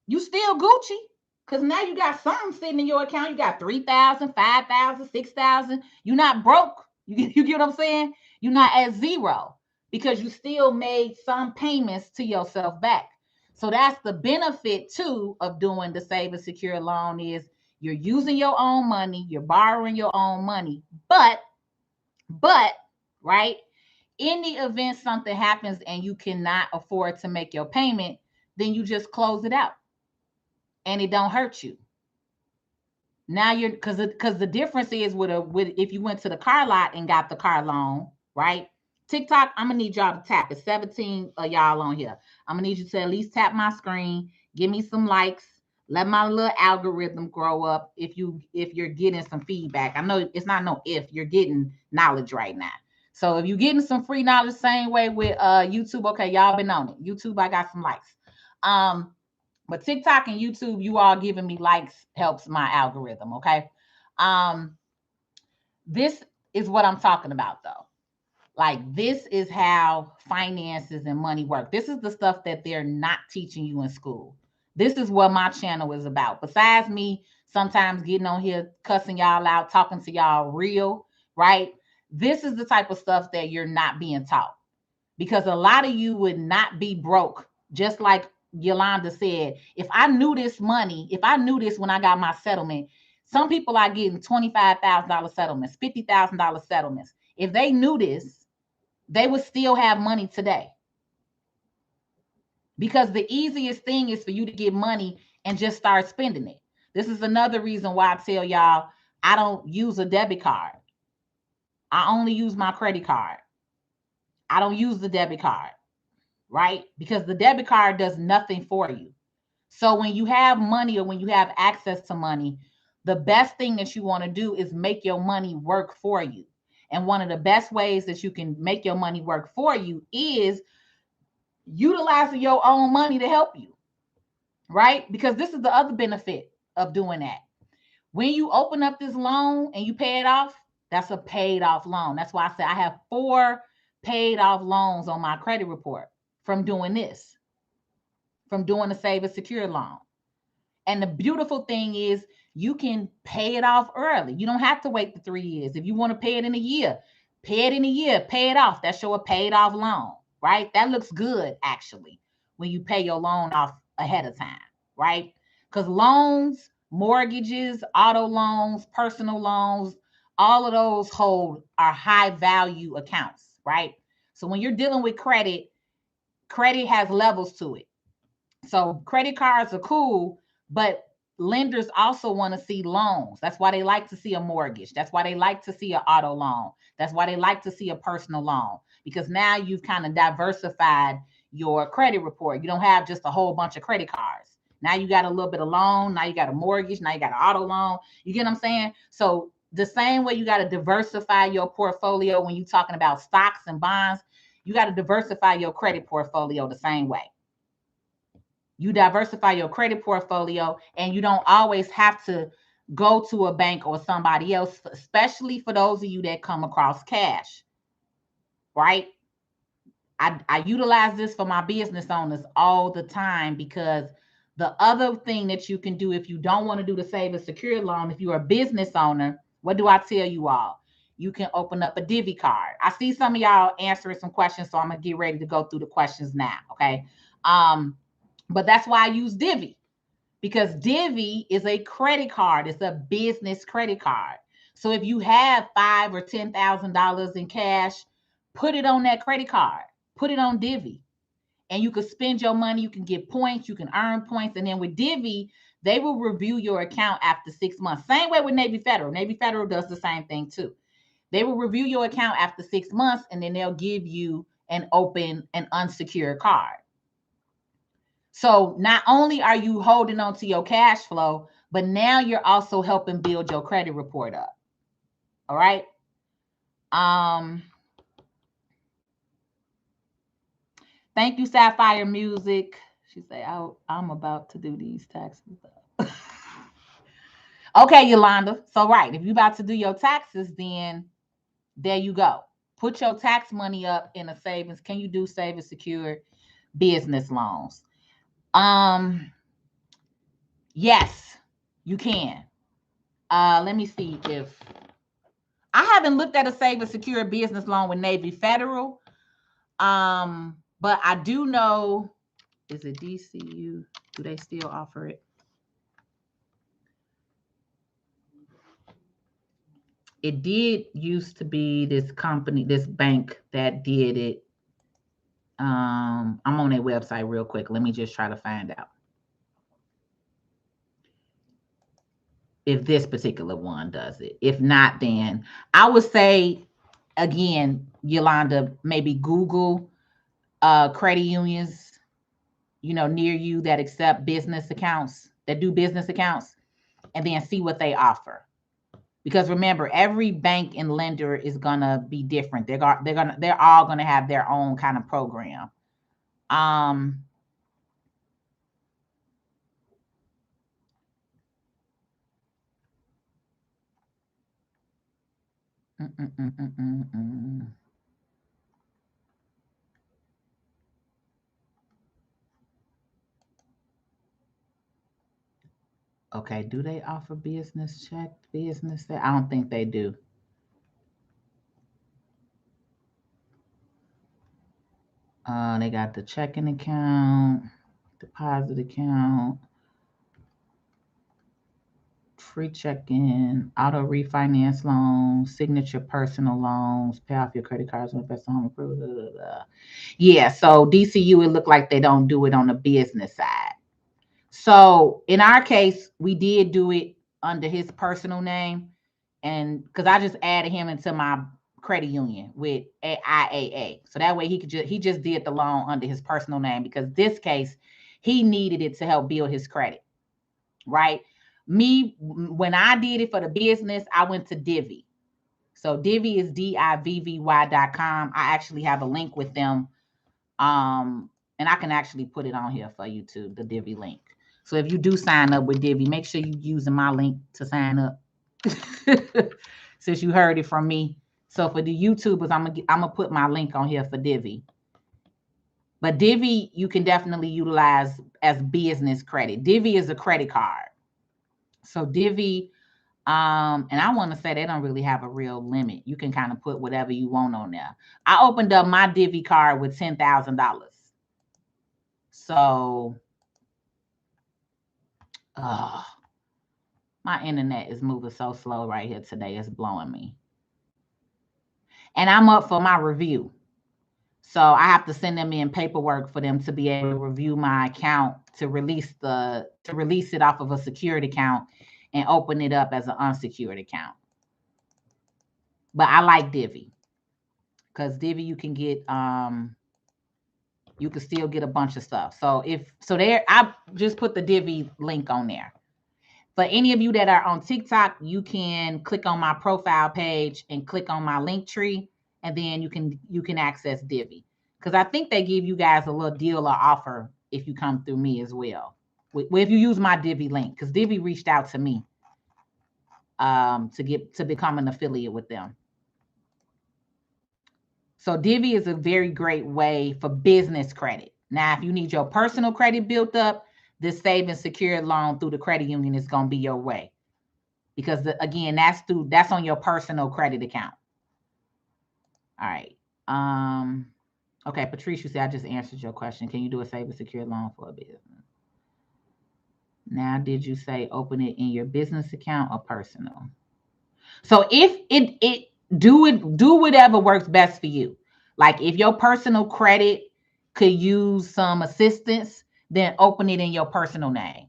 you still Gucci. Because now you got something sitting in your account. You got 3,000, 5,000, 6,000. You're not broke. You get what I'm saying? You're not at zero because you still made some payments to yourself back. So that's the benefit too of doing the Save and Secure loan is you're using your own money, you're borrowing your own money, but right, in the event something happens and you cannot afford to make your payment, then you just close it out and it don't hurt you. Now you're because the difference is with if you went to the car lot and got the car loan, right? TikTok, I'm gonna need y'all to tap. It's 17 of y'all on here. I'm gonna need you to at least tap my screen, give me some likes, let my little algorithm grow up. If you're getting some feedback, I know it's not no if you're getting knowledge right now. So if you're getting some free knowledge, same way with YouTube, okay, y'all been on it. YouTube, I got some likes. But TikTok and YouTube, you all giving me likes helps my algorithm, okay? This is what I'm talking about, though. Like, this is how finances and money work. This is the stuff that they're not teaching you in school. This is what my channel is about. Besides me sometimes getting on here, cussing y'all out, talking to y'all real, right? This is the type of stuff that you're not being taught. Because a lot of you would not be broke, just like Yolanda said, if I knew this money, if I knew this when I got my settlement, some people are getting $25,000 settlements, $50,000 settlements. If they knew this, they would still have money today. Because the easiest thing is for you to get money and just start spending it. This is another reason why I tell y'all, I don't use a debit card. I only use my credit card. I don't use the debit card. Right? Because the debit card does nothing for you. So when you have money or when you have access to money, the best thing that you want to do is make your money work for you. And one of the best ways that you can make your money work for you is utilizing your own money to help you. Right? Because this is the other benefit of doing that. When you open up this loan and you pay it off, that's a paid off loan. That's why I said I have 4 paid off loans on my credit report. From doing this, from doing the Save and Secure loan. And the beautiful thing is you can pay it off early. You don't have to wait the 3 years. If you want to pay it in a year, pay it in a year, pay it off. That's your paid off loan, right? That looks good, actually, when you pay your loan off ahead of time, right? Because loans, mortgages, auto loans, personal loans, all of those are high value accounts, right? So when you're dealing with credit has levels to it. So credit cards are cool, but lenders also want to see loans. That's why they like to see a mortgage. That's why they like to see an auto loan. That's why they like to see a personal loan, because now you've kind of diversified your credit report. You don't have just a whole bunch of credit cards. Now you got a little bit of loan. Now you got a mortgage. Now you got an auto loan. You get what I'm saying? So the same way you got to diversify your portfolio when you're talking about stocks and bonds, you got to diversify your credit portfolio the same way. You diversify your credit portfolio, and you don't always have to go to a bank or somebody else, especially for those of you that come across cash, right? I utilize this for my business owners all the time, because the other thing that you can do if you don't want to do the save and secure loan, if you're a business owner, what do I tell you all? You can open up a Divvy card. I see some of y'all answering some questions, so I'm gonna get ready to go through the questions now. Okay. But that's why I use Divvy, because Divvy is a credit card. It's a business credit card. So if you have $5,000 or $10,000 in cash, put it on that credit card. Put it on Divvy, and you can spend your money. You can get points. You can earn points, and then with Divvy, they will review your account after 6 months. Same way with Navy Federal. Navy Federal does the same thing too. They will review your account after 6 months, and then they'll give you an unsecured card. So not only are you holding on to your cash flow, but now you're also helping build your credit report up. All right. Thank you, Sapphire Music. She said, I'm about to do these taxes. Okay, Yolanda. So, right, if you're about to do your taxes, then there you go. Put your tax money up in a savings. Can you do save and secure business loans? Yes, you can. Let me see if I haven't looked at a save and secure business loan with Navy Federal. But I do know, is it DCU? Do they still offer it? It did used to be this company, this bank that did it. I'm on their website real quick. Let me just try to find out if this particular one does it. If not, then I would say, again, Yolanda, maybe Google credit unions, near you that accept business accounts, that do business accounts, and then see what they offer. Because remember, every bank and lender is gonna be different. They're all gonna have their own kind of program. Okay, do they offer business check, business? I don't think they do. They got the checking account, deposit account, free check-in, auto refinance loans, signature personal loans, pay off your credit cards, invest in home improvement. Yeah, so DCU, it looked like they don't do it on the business side. So in our case, we did do it under his personal name, and because I just added him into my credit union with IAA, so that way he just did the loan under his personal name, because this case he needed it to help build his credit, right? Me, when I did it for the business, I went to Divvy. So Divvy is DIVVY.com. I actually have a link with them, and I can actually put it on here for you too, the Divvy link. So if you do sign up with Divvy, make sure you're using my link to sign up. Since you heard it from me. So for the YouTubers, I'm gonna put my link on here for Divvy. But Divvy, you can definitely utilize as business credit. Divvy is a credit card. So Divvy, and I want to say they don't really have a real limit. You can kind of put whatever you want on there. I opened up my Divvy card with $10,000. So, my internet is moving so slow right here today. It's blowing me. And I'm up for my review. So I have to send them in paperwork for them to be able to review my account to release it off of a secured account and open it up as an unsecured account. But I like Divvy, because Divvy you can get you can still get a bunch of stuff. So there, I just put the Divvy link on there. For any of you that are on TikTok, you can click on my profile page and click on my link tree, and then you can access Divvy, because I think they give you guys a little deal or offer if you come through me as well. If you use my Divvy link, because Divvy reached out to me to become an affiliate with them. So Divvy is a very great way for business credit. Now, if you need your personal credit built up, this savings secured loan through the credit union is going to be your way. Because again, that's on your personal credit account. All right. Okay, Patrice, you said I just answered your question. Can you do a savings secured loan for a business? Now, did you say open it in your business account or personal? So if it do whatever works best for you. Like if your personal credit could use some assistance, then open it in your personal name.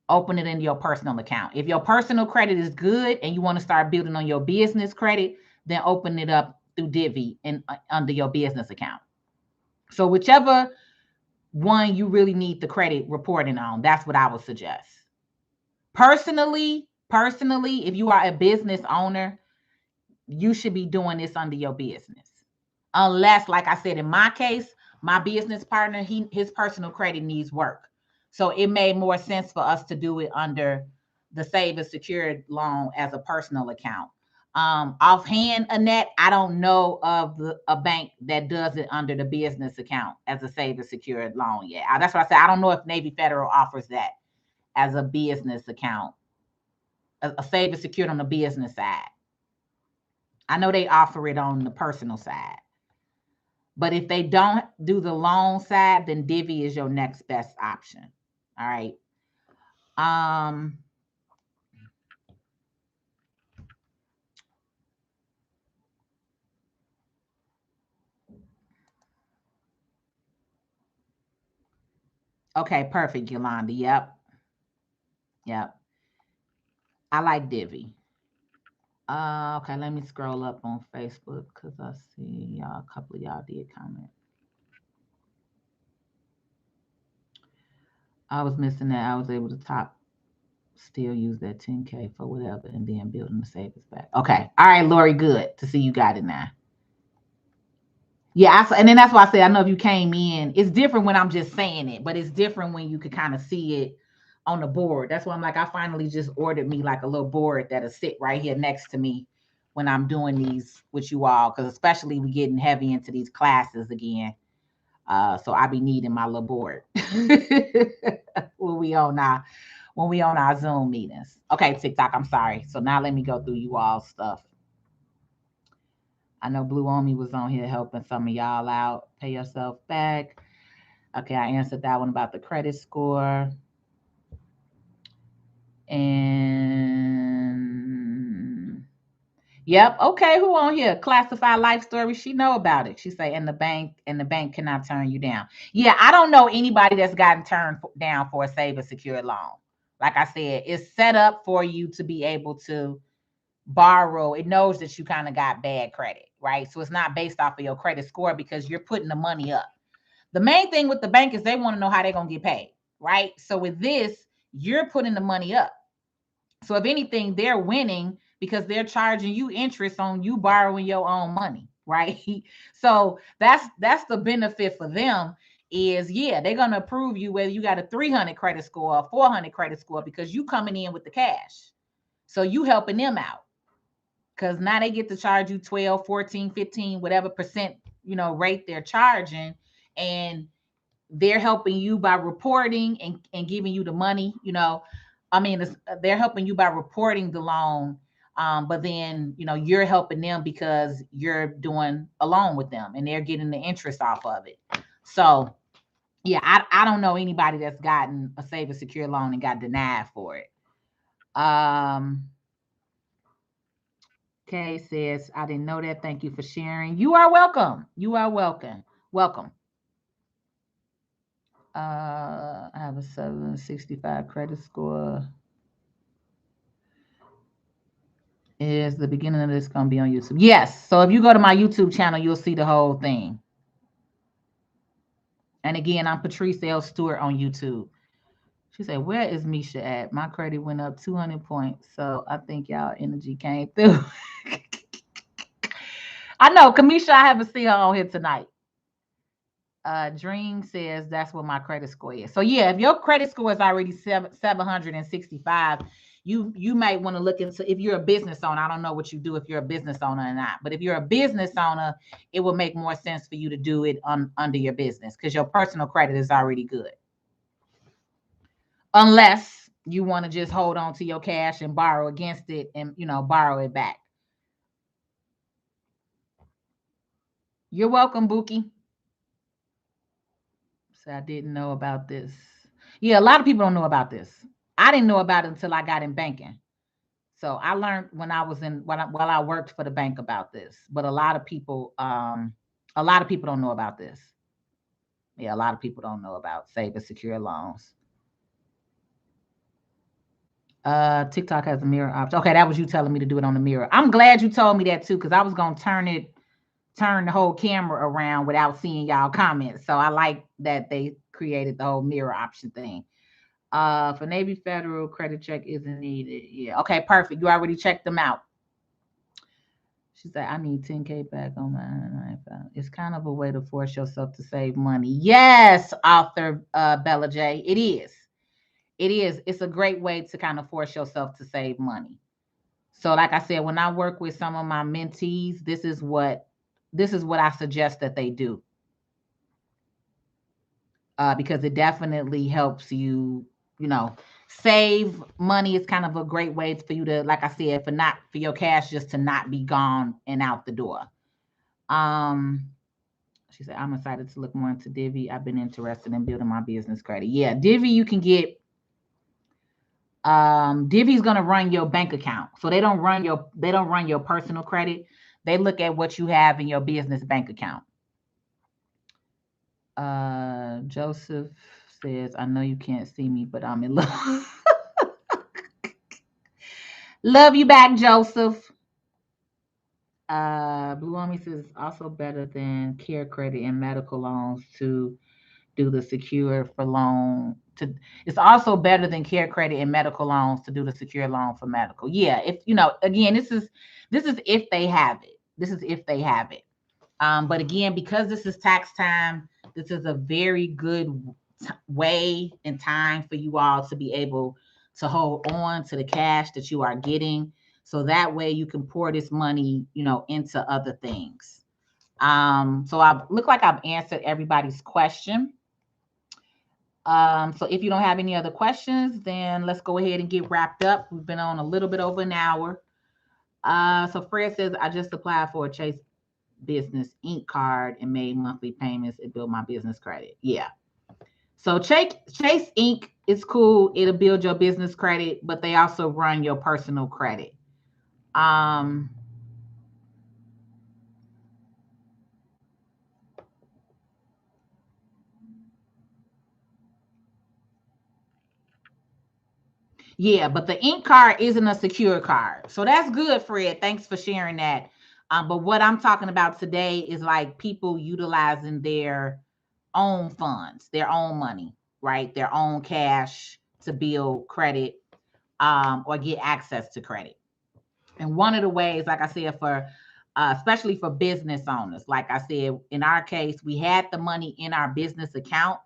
Open it in your personal account. If your personal credit is good and you want to start building on your business credit, then open it up through Divvy and under your business account. So whichever one you really need the credit reporting on, that's what I would suggest. Personally, if you are a business owner, you should be doing this under your business. Unless, like I said, in my case, my business partner, his personal credit needs work. So it made more sense for us to do it under the savings secured loan as a personal account. Offhand, Annette, I don't know of a bank that does it under the business account as a savings secured loan yet. That's why I said I don't know if Navy Federal offers that as a business account, a savings secured on the business side. I know they offer it on the personal side. But if they don't do the loan side, then Divvy is your next best option. All right. Okay, perfect, Yolanda. Yep. I like Divvy. Okay, let me scroll up on Facebook because I see a couple of y'all did comment. I was missing that. I was able to still use that 10K for whatever and then building the savings back. Okay. All right, Lori, good to see you got it now. Yeah, and then that's why I said I know if you came in, it's different when I'm just saying it, but it's different when you could kind of see it on the board. That's why I'm like, I finally just ordered me like a little board that'll sit right here next to me when I'm doing these with you all, because especially we getting heavy into these classes again. So I be needing my little board when we on our Zoom meetings. Okay, TikTok, I'm sorry. So now let me go through you all stuff. I know Blue Omi was on here helping some of y'all out. Pay yourself back. Okay, I answered that one about the credit score. And yep, okay, who on here? Classified life story. She know about it. She say, and the bank cannot turn you down. Yeah, I don't know anybody that's gotten turned down for a savings secured loan. Like I said, it's set up for you to be able to borrow. It knows that you kind of got bad credit, right? So it's not based off of your credit score because you're putting the money up. The main thing with the bank is they want to know how they're going to get paid, right? So with this, you're putting the money up. So if anything, they're winning because they're charging you interest on you borrowing your own money, right? So that's the benefit for them is, yeah, they're going to approve you whether you got a 300 credit score or 400 credit score because you coming in with the cash. So you helping them out. Because now they get to charge you 12, 14, 15, whatever percent, rate they're charging. And they're helping you by reporting and giving you the money, they're helping you by reporting the loan. But then, you're helping them because you're doing a loan with them and they're getting the interest off of it. So, yeah, I don't know anybody that's gotten a savings secure loan and got denied for it. Kay says, I didn't know that. Thank you for sharing. You are welcome. Welcome. I have a 765 credit score. Is the beginning of this going to be on YouTube? Yes. So if you go to my YouTube channel, you'll see the whole thing. And again, I'm Patrice Stewart on YouTube. She said, where is Misha at? My credit went up 200 points. So I think y'all energy came through. I know, Kamisha, I haven't seen her on here tonight. Dream says that's what my credit score is. So yeah, if your credit score is already 765, you might want to look into, if you're a business owner. I don't know what you do if you're a business owner or not, but if you're a business owner, it will make more sense for you to do it under your business, because your personal credit is already good. Unless you want to just hold on to your cash and borrow against it and borrow it back. You're welcome, Buki. So I didn't know about this. Yeah, a lot of people don't know about this. I didn't know about it until I got in banking. So I learned when I was while I worked for the bank about this. But a lot of people don't know about this. Yeah, a lot of people don't know about save and secure loans. TikTok has a mirror option. Okay, that was you telling me to do it on the mirror. I'm glad you told me that too, because I was gonna turn the whole camera around without seeing y'all comments. So I like that they created the whole mirror option thing. For Navy Federal, credit check isn't needed. Yeah. Okay, perfect. You already checked them out. She said, I need 10K back on my. It's kind of a way to force yourself to save money. Yes, author Bella J. It is. It is. It's a great way to kind of force yourself to save money. So, like I said, when I work with some of my mentees, this is what I suggest that they do. Because it definitely helps you, save money. Is kind of a great way for you to, like I said, for your cash just to not be gone and out the door. She said, I'm excited to look more into Divvy. I've been interested in building my business credit. Yeah, Divvy, you can get. Divvy's gonna run your bank account, so they don't run your personal credit. They look at what you have in your business bank account. Joseph says, I know you can't see me, but I'm in love. Love you back, Joseph. Blue Army says also better than care credit and medical loans to do the secure for loan. It's also better than care credit and medical loans to do the secure loan for medical. Yeah, if again, this is if they have it. This is if they have it. But again, because this is tax time, this is a very good way and time for you all to be able to hold on to the cash that you are getting. So that way you can pour this money, into other things. So I look like I've answered everybody's question. So if you don't have any other questions, then let's go ahead and get wrapped up. We've been on a little bit over an hour. So Fred says, I just applied for a Chase Business Inc. card and made monthly payments. It built my business credit. Yeah. So Chase Inc. is cool. It'll build your business credit, but they also run your personal credit. Yeah, but the Inc. card isn't a secure card. So that's good, Fred. Thanks for sharing that. But what I'm talking about today is like people utilizing their own funds, their own money, right? Their own cash to build credit, or get access to credit. And one of the ways, like I said, for especially for business owners, like I said, in our case, we had the money in our business account,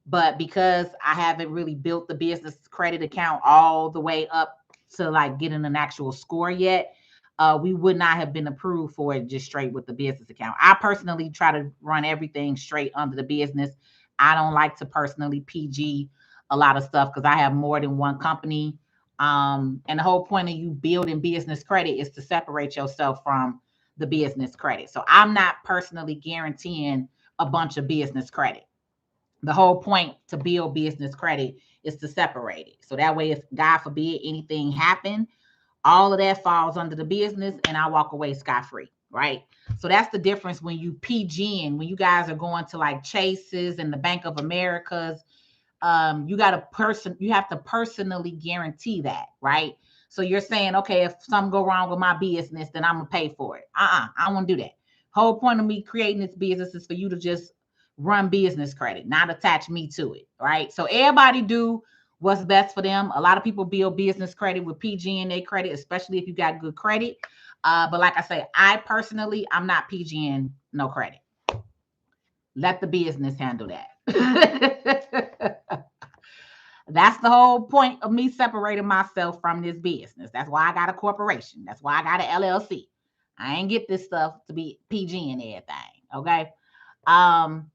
but because I haven't really built the business credit account all the way up to like getting an actual score yet, we would not have been approved for it just straight with the business account. I personally try to run everything straight under the business. I don't like to personally PG a lot of stuff because I have more than one company. And the whole point of you building business credit is to separate yourself from the business credit. So I'm not personally guaranteeing a bunch of business credit. The whole point to build business credit is to separate it. So that way, if God forbid anything happened, all of that falls under the business and I walk away scot-free, right? So that's the difference when you PGing, when you guys are going to like Chase's and the Bank of America's, you have to personally guarantee that, right? So you're saying, okay, if something go wrong with my business, then I'm gonna pay for it. I don't want to do that. Whole point of me creating this business is for you to just run business credit, not attach me to it, right? So everybody do what's best for them. A lot of people build business credit with PG and A credit, especially if you got good credit. But like I say, I'm not PGing no credit. Let the business handle that. That's the whole point of me separating myself from this business. That's why I got a corporation. That's why I got an LLC. I ain't get this stuff to be PG and everything. Okay. Um,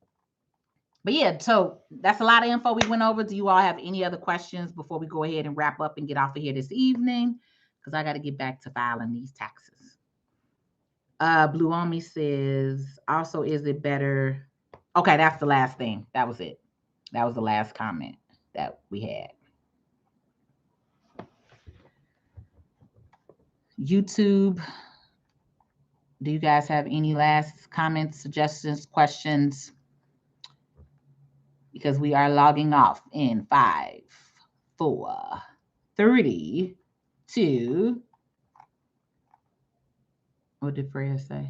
but yeah, so that's a lot of info we went over. Do you all have any other questions before we go ahead and wrap up and get off of here this evening? Because I got to get back to filing these taxes. Blue Omi says, also, is it better? Okay, that's the last thing. That was it. That was the last comment that we had. YouTube, do you guys have any last comments, suggestions, questions? Because we are logging off in 5, 4, 3, 2. What did Freya say?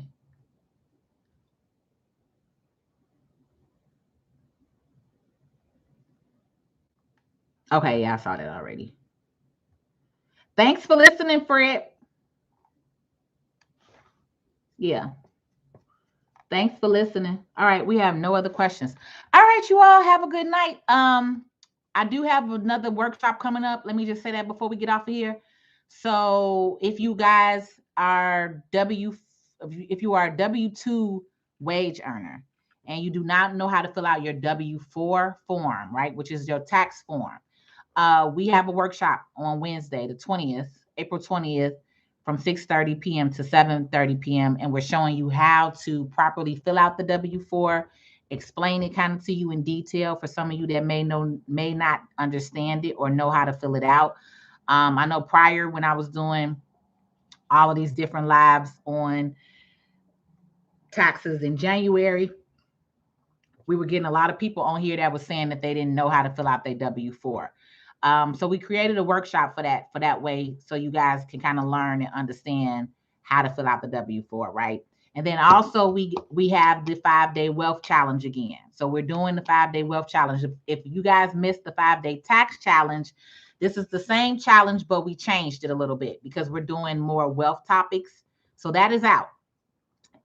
Okay, yeah, I saw that already. Thanks for listening, Fred. Yeah. Thanks for listening. All right, we have no other questions. All right, you all have a good night. I do have another workshop coming up. Let me just say that before we get off of here. So if you guys are if you are a W-2 wage earner and you do not know how to fill out your W-4 form, right, which is your tax form, we have a workshop on Wednesday, the 20th, April 20th, from 6:30 p.m. to 7:30 p.m. And we're showing you how to properly fill out the W-4, explain it kind of to you in detail for some of you that may not understand it or know how to fill it out. I know prior when I was doing all of these different lives on taxes in January, we were getting a lot of people on here that was saying that they didn't know how to fill out their W-4. So we created a workshop for that way, so you guys can kind of learn and understand how to fill out the W-4, right? And then also we have the 5-day wealth challenge again. So we're doing the 5-day wealth challenge. If you guys missed the 5-day tax challenge, this is the same challenge, but we changed it a little bit because we're doing more wealth topics. So that is out.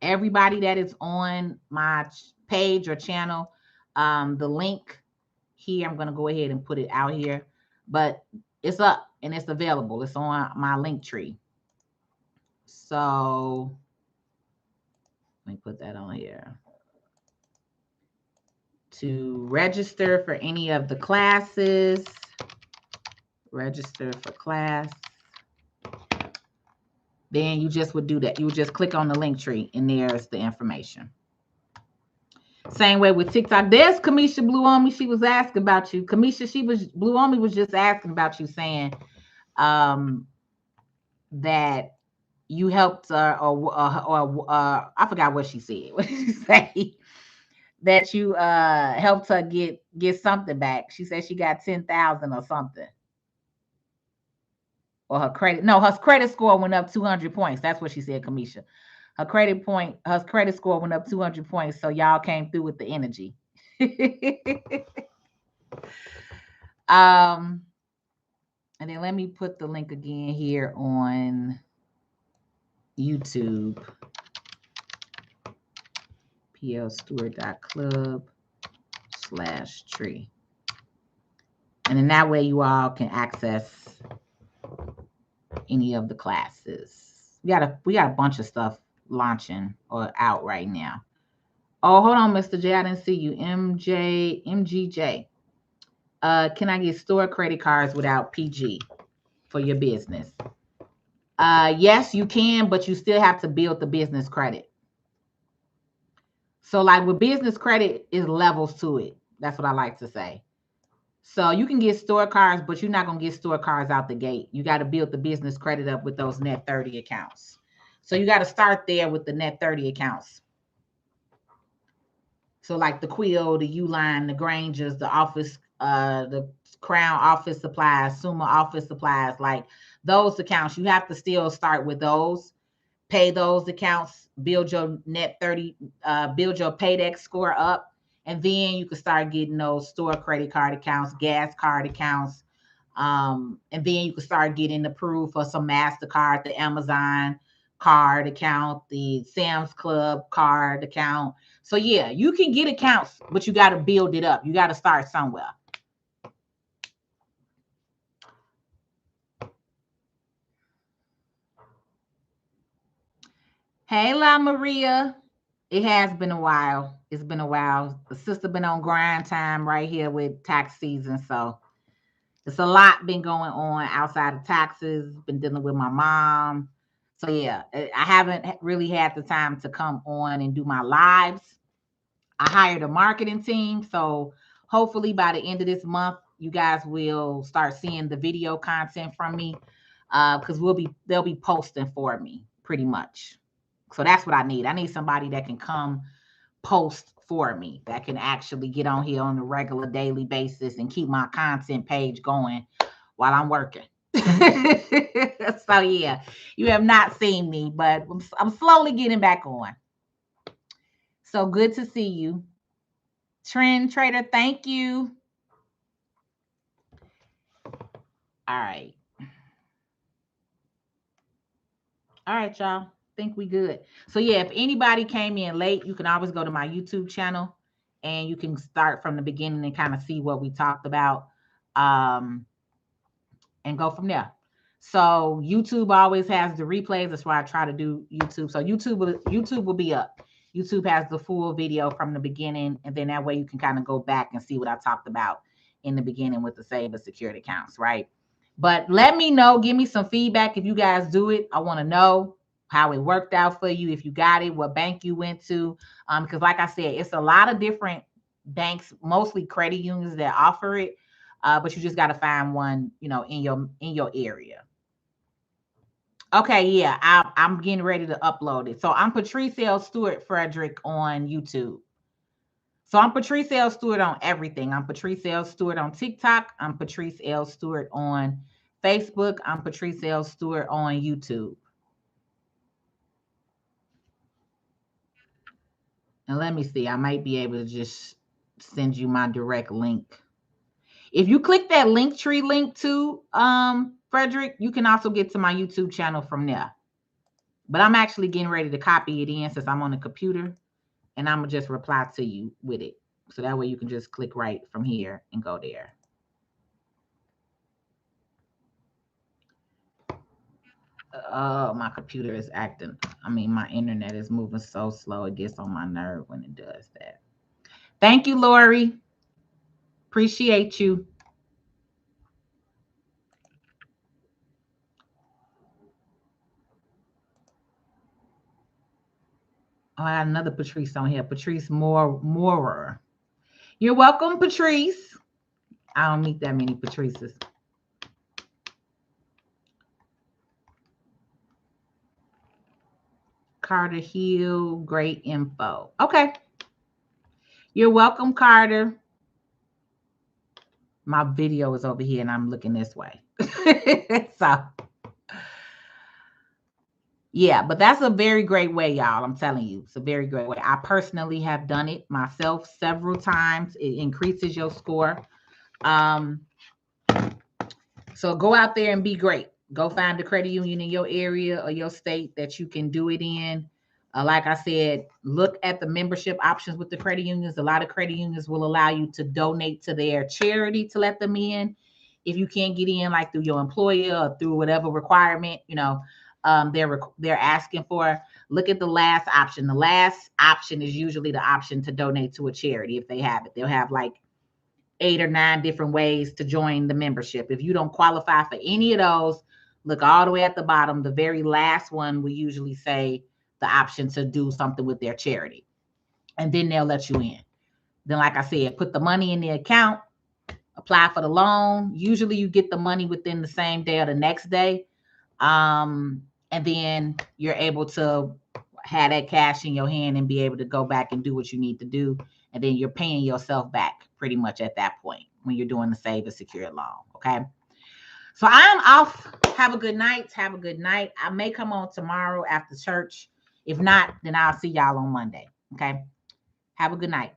Everybody that is on my page or channel, the link here, I'm going to go ahead and put it out here, but it's up and it's available. It's on my link tree. So let me put that on here. To register for any of the classes, register for class, then you just would do that. You would just click on the link tree and there's the information. Same way with TikTok. There's Kamisha Blue Omi. She was asking about you. Kamisha, Blue Omi was just asking about you, saying that you helped or I forgot what she said. What did she say? That you helped her get something back. She said she got 10,000 or something. Or her credit score went up 200 points. That's what she said, Kamisha. Her credit score went up 200 points. So y'all came through with the energy. And then let me put the link again here on YouTube. plstewart.club/tree. And then that way you all can access any of the classes. We got a bunch of stuff launching or out right now. Oh, hold on, Mr. J. I didn't see you. MGJ. Can I get store credit cards without PG for your business? Yes, you can, but you still have to build the business credit. So like with business credit is levels to it. That's what I like to say. So you can get store cards, but you're not going to get store cards out the gate. You got to build the business credit up with those net 30 accounts. So you got to start there with the net 30 accounts. So like the Quill, the Uline, the Grangers, the office, the Crown office supplies, Summa office supplies, like those accounts, you have to still start with those, pay those accounts, build your net 30, build your Paydex score up. And then you can start getting those store credit card accounts, gas card accounts. And then you can start getting approved for some MasterCard, the Amazon, card account, the Sam's Club card account. So yeah, you can get accounts, but you got to build it up. You got to start somewhere. Hey, La Maria. It has been a while. It's been a while. The sister been on grind time right here with tax season. So it's a lot been going on outside of taxes. Been dealing with my mom. So yeah, I haven't really had the time to come on and do my lives. I hired a marketing team. So hopefully by the end of this month, you guys will start seeing the video content from me. Because they'll be posting for me pretty much. So that's what I need. I need somebody that can come post for me, that can actually get on here on a regular daily basis and keep my content page going while I'm working. So yeah, you have not seen me, but I'm slowly getting back on. So good to see you. Trend Trader, thank you. All right. All right, y'all. Think we good. So yeah, if anybody came in late, you can always go to my YouTube channel and you can start from the beginning and kind of see what we talked about. And go from there. So YouTube always has the replays. That's why I try to do YouTube. So YouTube will be up. YouTube has the full video from the beginning, and then that way you can kind of go back and see what I talked about in the beginning with the save and security accounts, right? But let me know, give me some feedback if you guys do it. I want to know how it worked out for you, if you got it, what bank you went to. Because like I said, it's a lot of different banks, mostly credit unions that offer it. But you just got to find one, in your area. Okay, yeah, I'm getting ready to upload it. So I'm Patrice L. Stewart Frederick on YouTube. So I'm Patrice L. Stewart on everything. I'm Patrice L. Stewart on TikTok. I'm Patrice L. Stewart on Facebook. I'm Patrice L. Stewart on YouTube. And let me see, I might be able to just send you my direct link. If you click that Linktree link to Frederick, you can also get to my YouTube channel from there. But I'm actually getting ready to copy it in since I'm on the computer, and I'm gonna just reply to you with it. So that way you can just click right from here and go there. Oh, my computer is acting. My internet is moving so slow. It gets on my nerve when it does that. Thank you, Lori. Appreciate you. Oh, I got another Patrice on here. Patrice Moorer. You're welcome, Patrice. I don't meet that many Patrices. Carter Hill, great info. Okay. You're welcome, Carter. My video is over here and I'm looking this way. So, yeah, but that's a very great way, y'all. I'm telling you, it's a very great way. I personally have done it myself several times. It increases your score. So go out there and be great. Go find the credit union in your area or your state that you can do it in. Like I said, look at the membership options with the credit unions. A lot of credit unions will allow you to donate to their charity to let them in. If you can't get in, like through your employer or through whatever requirement, they're asking for, look at the last option. The last option is usually the option to donate to a charity if they have it. They'll have like 8 or 9 different ways to join the membership. If you don't qualify for any of those, look all the way at the bottom. The very last one will usually say the option to do something with their charity. And then they'll let you in. Then, like I said, put the money in the account, apply for the loan. Usually you get the money within the same day or the next day. And then you're able to have that cash in your hand and be able to go back and do what you need to do. And then you're paying yourself back pretty much at that point when you're doing the save and secure loan. Okay. So I'm off. Have a good night. Have a good night. I may come on tomorrow after church. If not, then I'll see y'all on Monday. Okay. Have a good night.